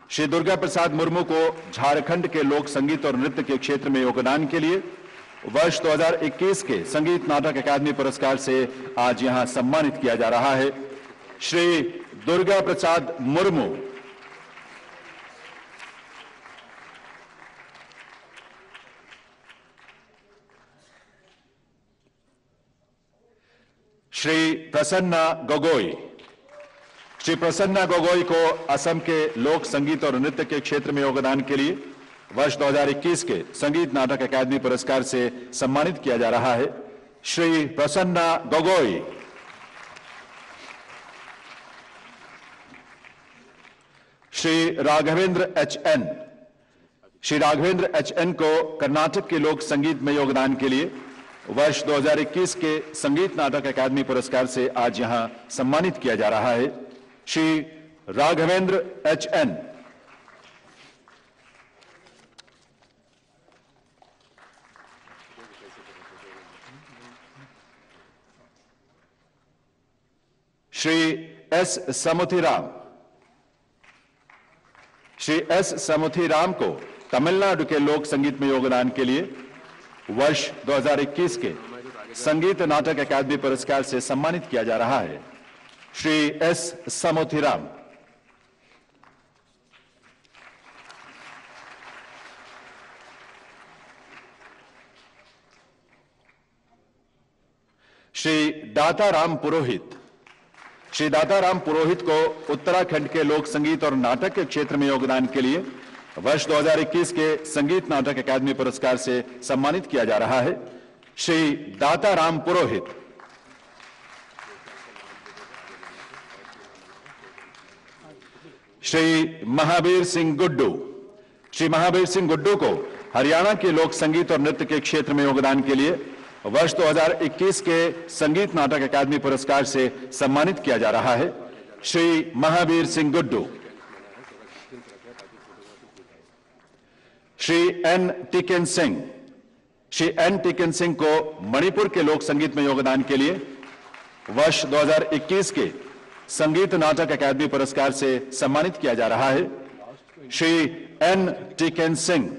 श्री दुर्गा प्रसाद मुर्मू को झारखंड के लोक संगीत और नृत्य के क्षेत्र में योगदान के लिए वर्ष 2021 के संगीत नाटक अकादमी पुरस्कार से आज यहां सम्मानित किया जा रहा है श्री दुर्गा प्रसाद मुर्मू। श्री प्रसन्ना गोगोई। श्री प्रसन्ना गोगोई को असम के लोक संगीत और नृत्य के क्षेत्र में योगदान के लिए वर्ष 2021 के संगीत नाटक अकादमी पुरस्कार से सम्मानित किया जा रहा है श्री प्रसन्ना गोगोई। श्री राघवेंद्र एच.एन। श्री राघवेंद्र एच.एन. को कर्नाटक के लोक संगीत में योगदान के लिए वर्ष 2021 के संगीत नाटक अकादमी पुरस्कार से आज यहां सम्मानित किया जा रहा है Shri Raghavendra H N. Shri S Samuthiram. Shri S Samuthiram को तमिलनाडु के लोक संगीत में योगदान के लिए वर्ष 2021 के संगीत नाटक अकादमी पुरस्कार से सम्मानित किया जा रहा है श्री एस समुथिराम। श्री दाताराम पुरोहित। श्री दाताराम पुरोहित को उत्तराखंड के लोक संगीत और नाटक के क्षेत्र में योगदान के लिए वर्ष 2021 के संगीत नाटक अकादमी पुरस्कार से सम्मानित किया जा रहा है श्री दाताराम पुरोहित। श्री महावीर सिंह गुड्डू। श्री महावीर सिंह गुड्डू को हरियाणा के लोक संगीत और नृत्य के क्षेत्र में योगदान के लिए वर्ष 2021 के संगीत नाटक अकादमी पुरस्कार से सम्मानित किया जा रहा है श्री महावीर सिंह गुड्डू। श्री एन टिकन सिंह। श्री एन टिकन सिंह को मणिपुर के लोक संगीत में योगदान के लिए वर्ष 2021 के संगीत नाटक अकादमी पुरस्कार से सम्मानित किया जा रहा है Shri N Tikan Singh.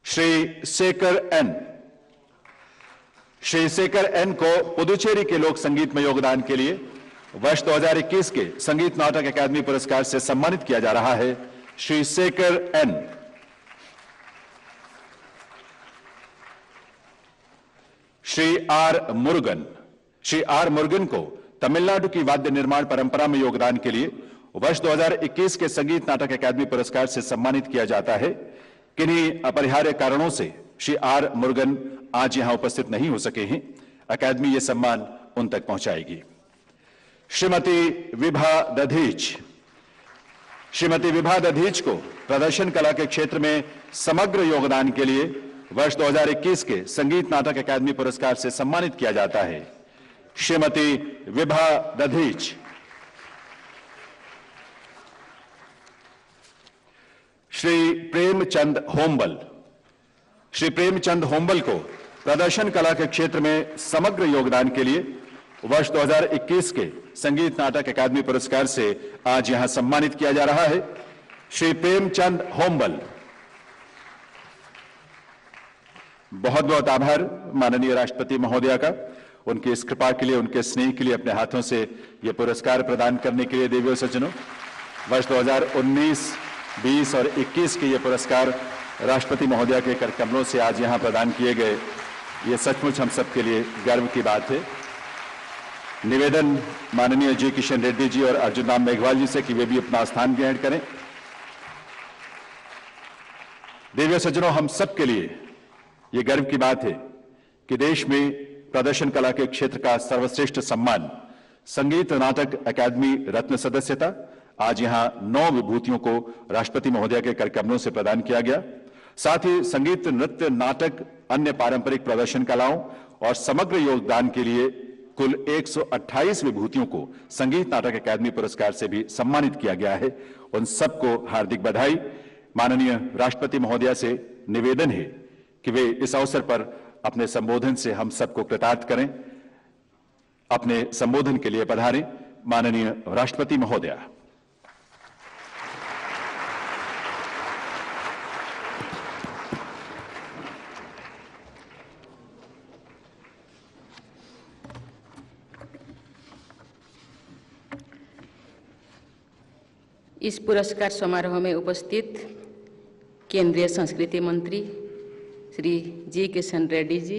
Shri Shekhar N. Shri Shekhar N को पुदुचेरी के लोक संगीत में योगदान के लिए वर्ष 2021 के संगीत नाटक अकादमी पुरस्कार से सम्मानित किया जा रहा है Shri Shekhar N. Shri R Murugan. Shri R Murugan को तमिलनाडु की वाद्य निर्माण परंपरा में योगदान के लिए वर्ष 2021 के संगीत नाटक अकादमी पुरस्कार से सम्मानित किया जाता है। किन्हीं अपरिहार्य कारणों से श्री आर मुरुगन आज यहां उपस्थित नहीं हो सके हैं। अकादमी यह सम्मान उन तक पहुंचाएगी। श्रीमती विभा दधीच। श्रीमती विभा दधीच को प्रदर्शन कला के क्षेत्र में समग्र योगदान के लिए वर्ष 2021 के संगीत नाटक अकादमी पुरस्कार से सम्मानित किया जाता है श्रीमती विभा दधीच। श्री प्रेमचंद होम्बल। श्री प्रेमचंद होम्बल को प्रदर्शन कला के क्षेत्र में समग्र योगदान के लिए वर्ष 2021 के संगीत नाटक अकादमी पुरस्कार से आज यहां सम्मानित किया जा रहा है श्री प्रेमचंद होम्बल। बहुत बहुत आभार माननीय राष्ट्रपति महोदया का, उनकी इस कृपा के लिए, उनके स्नेह के लिए, अपने हाथों से यह पुरस्कार प्रदान करने के लिए। देवियों सज्जनों, वर्ष 2019, 20 और 21 के ये पुरस्कार राष्ट्रपति महोदया के कर कमलों से आज यहां प्रदान किए गए। ये सचमुच हम सबके लिए गर्व की बात है। निवेदन माननीय जी किशन रेड्डी जी और अर्जुन राम मेघवाल जी से कि वे भी अपना स्थान ग्रहण करें। देवियों सज्जनों, हम सबके लिए ये गर्व की बात है कि देश में प्रदर्शन कला के क्षेत्र का सर्वश्रेष्ठ सम्मान संगीत नाटक अकादमी रत्न सदस्यता आज यहां 9 विभूतियों को राष्ट्रपति महोदया के कर कमलों से प्रदान किया गया। साथ ही संगीत, नृत्य, नाटक, अन्य पारंपरिक प्रदर्शन कलाओं और समग्र योगदान के लिए कुल 128 विभूतियों को संगीत नाटक अकादमी पुरस्कार से भी सम्मानित किया गया है। उन सबको हार्दिक बधाई। माननीय राष्ट्रपति महोदया से निवेदन है कि वे इस अवसर पर अपने संबोधन से हम सबको कृतार्थ करें। अपने संबोधन के लिए पधारें माननीय राष्ट्रपति महोदया। इस पुरस्कार समारोह में उपस्थित केंद्रीय संस्कृति मंत्री श्री जी किशन रेड्डी जी,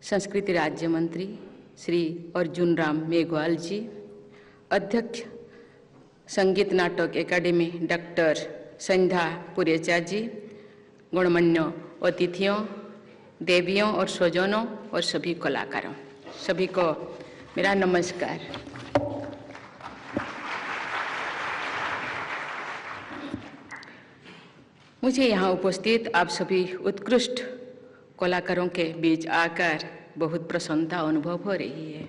संस्कृति राज्य मंत्री श्री अर्जुन राम मेघवाल जी, अध्यक्ष संगीत नाटक एकेडमी डॉक्टर संध्या पुरेचा जी, गणमान्य अतिथियों, देवियों और स्वजनों और सभी कलाकारों, सभी को मेरा नमस्कार। मुझे यहाँ उपस्थित आप सभी उत्कृष्ट कलाकारों के बीच आकर बहुत प्रसन्नता अनुभव हो रही है।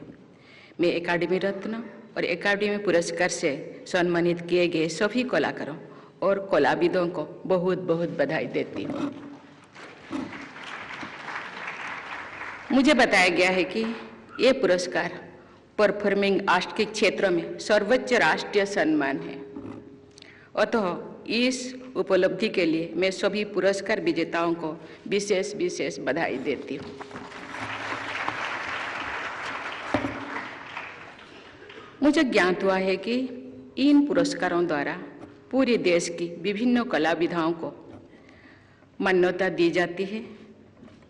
मैं एकेडमी रत्न और एकेडमी पुरस्कार से सम्मानित किए गए सभी कलाकारों और कलाविदों को बहुत बहुत बधाई देती हूँ। मुझे बताया गया है कि ये पुरस्कार परफॉर्मिंग आर्ट के क्षेत्र में सर्वोच्च राष्ट्रीय सम्मान है। अतः इस उपलब्धि के लिए मैं सभी पुरस्कार विजेताओं को विशेष बधाई देती हूँ। मुझे ज्ञात हुआ है कि इन पुरस्कारों द्वारा पूरे देश की विभिन्न कला विधाओं को मान्यता दी जाती है।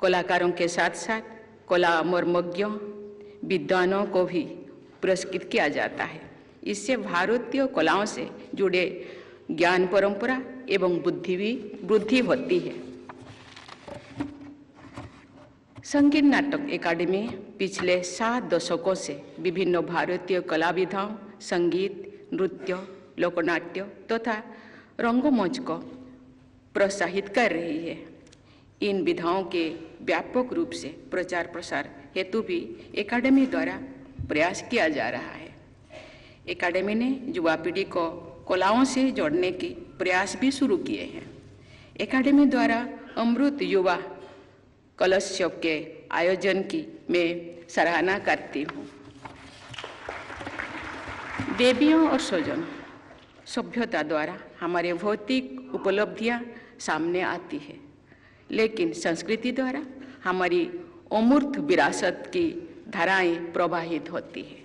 कलाकारों के साथ साथ कला मर्मज्ञों, विद्वानों को भी पुरस्कृत किया जाता है। इससे भारतीय कलाओं से जुड़े ज्ञान परंपरा एवं वृद्धि होती है। संगीत नाटक एकेडमी पिछले 7 दशकों से विभिन्न भारतीय कला विधाओं, संगीत, नृत्य, लोकनाट्य तथा रंगमंच को प्रोत्साहित कर रही है। इन विधाओं के व्यापक रूप से प्रचार प्रसार हेतु भी एकेडमी द्वारा प्रयास किया जा रहा है। एकेडमी ने युवा पीढ़ी को कलाओं से जोड़ने के प्रयास भी शुरू किए हैं। एकेडमी द्वारा अमृत युवा कलोत्सव के आयोजन की मैं सराहना करती हूँ। देवियों और स्वजनों, सभ्यता द्वारा हमारे भौतिक उपलब्धियाँ सामने आती है, लेकिन संस्कृति द्वारा हमारी अमूर्त विरासत की धाराएं प्रवाहित होती है।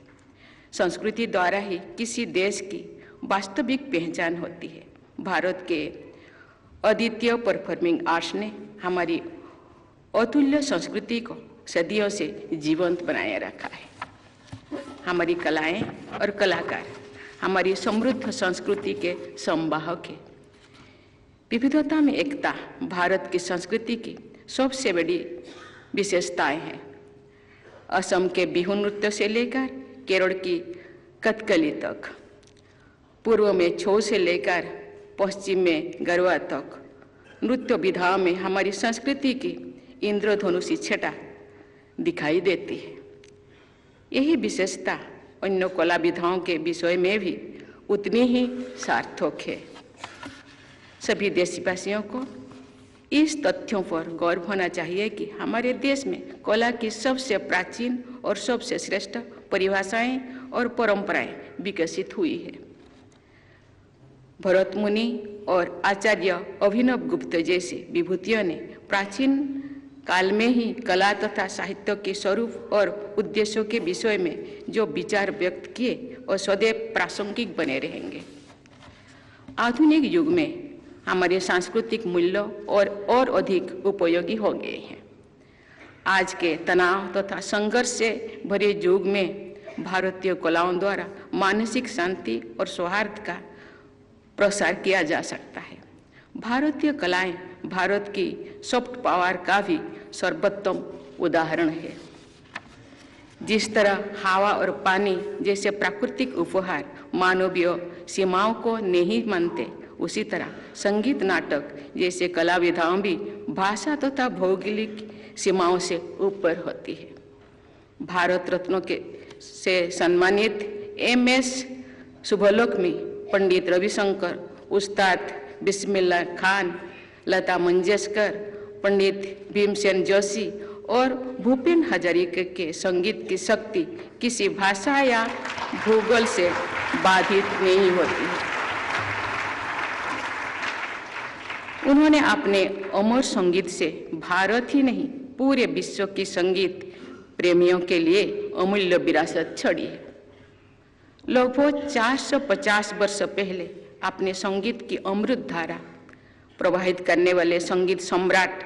संस्कृति द्वारा ही किसी देश की वास्तविक पहचान होती है। भारत के अद्वितीय परफॉर्मिंग आर्ट्स ने हमारी अतुल्य संस्कृति को सदियों से जीवंत बनाए रखा है। हमारी कलाएं और कलाकार हमारी समृद्ध संस्कृति के संवाहक हैं। विविधता में एकता भारत की संस्कृति की सबसे बड़ी विशेषताएं हैं। असम के बिहू नृत्य से लेकर केरल की कथकली तक, पूर्व में छौ से लेकर पश्चिम में गरबा तक, नृत्य विधाओं में हमारी संस्कृति की इंद्रधनुषी छटा दिखाई देती है। यही विशेषता अन्य कला विधाओं के विषय में भी उतनी ही सार्थक है। सभी देशवासियों को इस तथ्यों पर गौरव होना चाहिए कि हमारे देश में कला की सबसे प्राचीन और सबसे श्रेष्ठ परिभाषाएं और परंपराएं विकसित हुई है। भरत मुनि और आचार्य अभिनव गुप्त जैसे विभूतियों ने प्राचीन काल में ही कला तथा साहित्य के स्वरूप और उद्देश्यों के विषय में जो विचार व्यक्त किए और सदैव प्रासंगिक बने रहेंगे। आधुनिक युग में हमारे सांस्कृतिक मूल्यों और अधिक उपयोगी हो गए हैं। आज के तनाव तथा संघर्ष से भरे युग में भारतीय कलाओं द्वारा मानसिक शांति और सौहार्द का प्रसार किया जा सकता है। भारतीय कलाएं भारत की सॉफ्ट पावर का भी सर्वोत्तम उदाहरण है। जिस तरह हवा और पानी जैसे प्राकृतिक उपहार मानवीय सीमाओं को नहीं मानते, उसी तरह संगीत नाटक जैसे कला विधाओं भी भाषा तथा भौगोलिक सीमाओं से ऊपर होती है। भारत रत्नों के से सम्मानित MS शुभलक्ष्मी, पंडित रविशंकर, उस्ताद बिस्मिल्लाह खान, लता मंगेशकर, पंडित भीमसेन जोशी और भूपेन हजारिका के संगीत की शक्ति किसी भाषा या भूगोल से बाधित नहीं होती है। उन्होंने अपने अमर संगीत से भारत ही नहीं पूरे विश्व की संगीत प्रेमियों के लिए अमूल्य विरासत छोड़ी है। लगभग 450 वर्ष पहले अपने संगीत की अमृत धारा प्रवाहित करने वाले संगीत सम्राट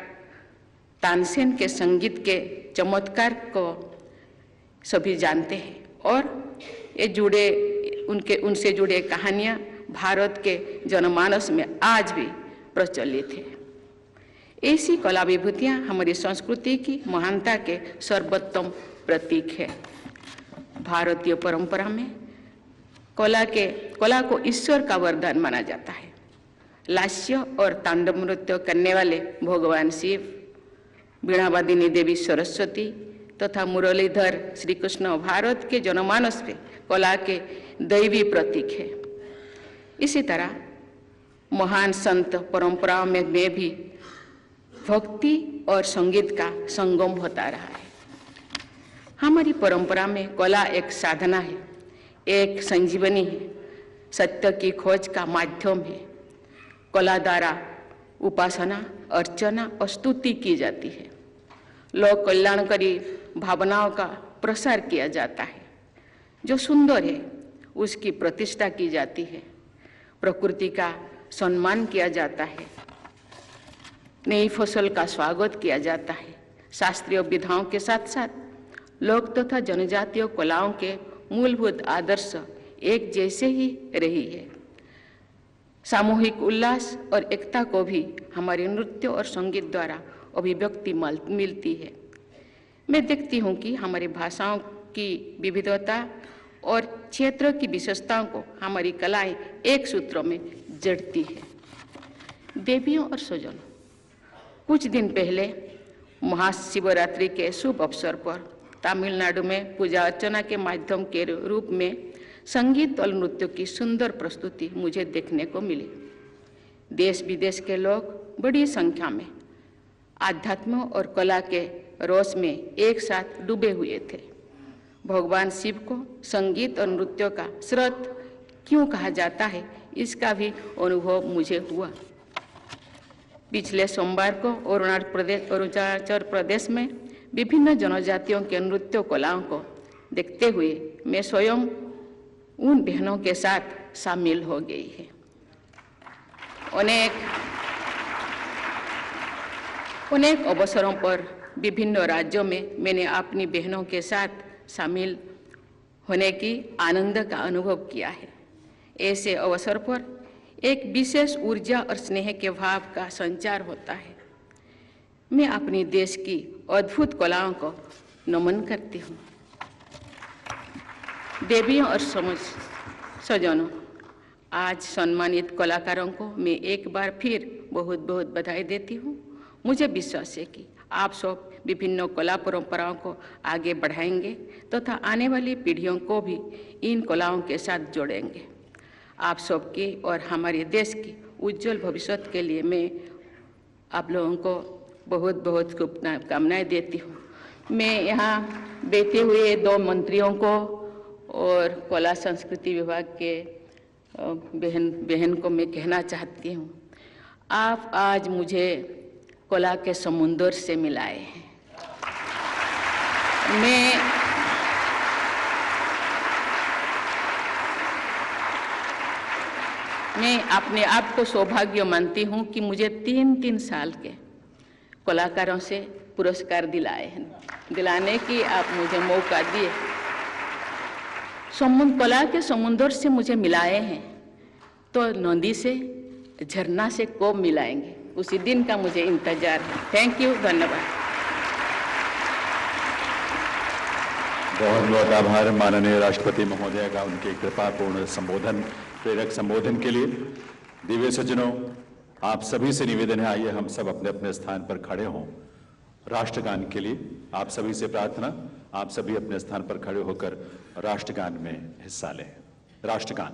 तानसेन के संगीत के चमत्कार को सभी जानते हैं और उनसे जुड़े कहानियां भारत के जनमानस में आज भी प्रचलित है। ऐसी कला विभूतियां हमारी संस्कृति की महानता के सर्वोत्तम प्रतीक है। भारतीय परंपरा में कला को ईश्वर का वरदान माना जाता है। लास्य और तांडव नृत्य करने वाले भगवान शिव, वीणावादिनी देवी सरस्वती तथा मुरलीधर श्री कृष्ण भारत के जनमानस में कला के दैवी प्रतीक है। इसी तरह महान संत परंपराओं में भी भक्ति और संगीत का संगम होता रहा है। हमारी परंपरा में कला एक साधना है, एक संजीवनी है, सत्य की खोज का माध्यम है। कला द्वारा उपासना, अर्चना और स्तुति की जाती है। लोक कल्याणकारी भावनाओं का प्रसार किया जाता है। जो सुंदर है उसकी प्रतिष्ठा की जाती है। प्रकृति का सम्मान किया जाता है। नई फसल का स्वागत किया जाता है। शास्त्रीय विधाओं के साथ साथ लोक तथा जनजातीय कलाओं के मूलभूत आदर्श एक जैसे ही रही है। सामूहिक उल्लास और एकता को भी हमारे नृत्य और संगीत द्वारा अभिव्यक्ति मिलती है। मैं देखती हूँ कि हमारी भाषाओं की विविधता और क्षेत्र की विशेषताओं को हमारी कलाएं एक सूत्र में जड़ती है। देवियों और स्वजनों, कुछ दिन पहले महाशिवरात्रि के शुभ अवसर पर तमिलनाडु में पूजा अर्चना के माध्यम के रूप में संगीत और नृत्य की सुंदर प्रस्तुति मुझे देखने को मिली। देश विदेश के लोग बड़ी संख्या में आध्यात्म और कला के रस में एक साथ डूबे हुए थे। भगवान शिव को संगीत और नृत्य का स्रोत क्यों कहा जाता है, इसका भी अनुभव मुझे हुआ। पिछले सोमवार को अरुणाचल प्रदेश में विभिन्न जनजातियों के नृत्य कलाओं को देखते हुए मैं स्वयं उन बहनों के साथ शामिल हो गई है। अनेक अवसरों पर विभिन्न राज्यों में मैंने अपनी बहनों के साथ शामिल होने की आनंद का अनुभव किया है। ऐसे अवसर पर एक विशेष ऊर्जा और स्नेह के भाव का संचार होता है। मैं अपनी देश की अद्भुत कलाओं को नमन करती हूँ। देवियों और स्वजनों, आज सम्मानित कलाकारों को मैं एक बार फिर बहुत बहुत बधाई देती हूँ। मुझे विश्वास है कि आप सब विभिन्न कला परंपराओं को आगे बढ़ाएंगे तथा आने वाली पीढ़ियों को भी इन कलाओं के साथ जोड़ेंगे। आप सबके और हमारे देश की उज्जवल भविष्य के लिए मैं आप लोगों को बहुत बहुत शुभकामनाएं देती हूँ। मैं यहाँ बैठे हुए 2 मंत्रियों को और कला संस्कृति विभाग के बहन को मैं कहना चाहती हूँ, आप आज मुझे कला के समुंदर से मिलाए हैं। मैं अपने आप को सौभाग्य मानती हूँ कि मुझे 3 साल के कलाकारों से पुरस्कार दिलाने की आप मुझे मौका दिए। कला के समुंदर से मुझे मिलाए हैं, तो नदी से, झरना से कब मिलाएंगे, उसी दिन का मुझे इंतजार है। थैंक यू, धन्यवाद। बहुत बहुत आभार माननीय राष्ट्रपति महोदय का उनके कृपापूर्ण संबोधन, प्रेरक संबोधन के लिए। दिव्य सज्जनों, आप सभी से निवेदन है, आइए हम सब अपने अपने स्थान पर खड़े हों राष्ट्रगान के लिए। आप सभी से प्रार्थना, आप सभी अपने स्थान पर खड़े होकर राष्ट्रगान में हिस्सा लें। राष्ट्रगान।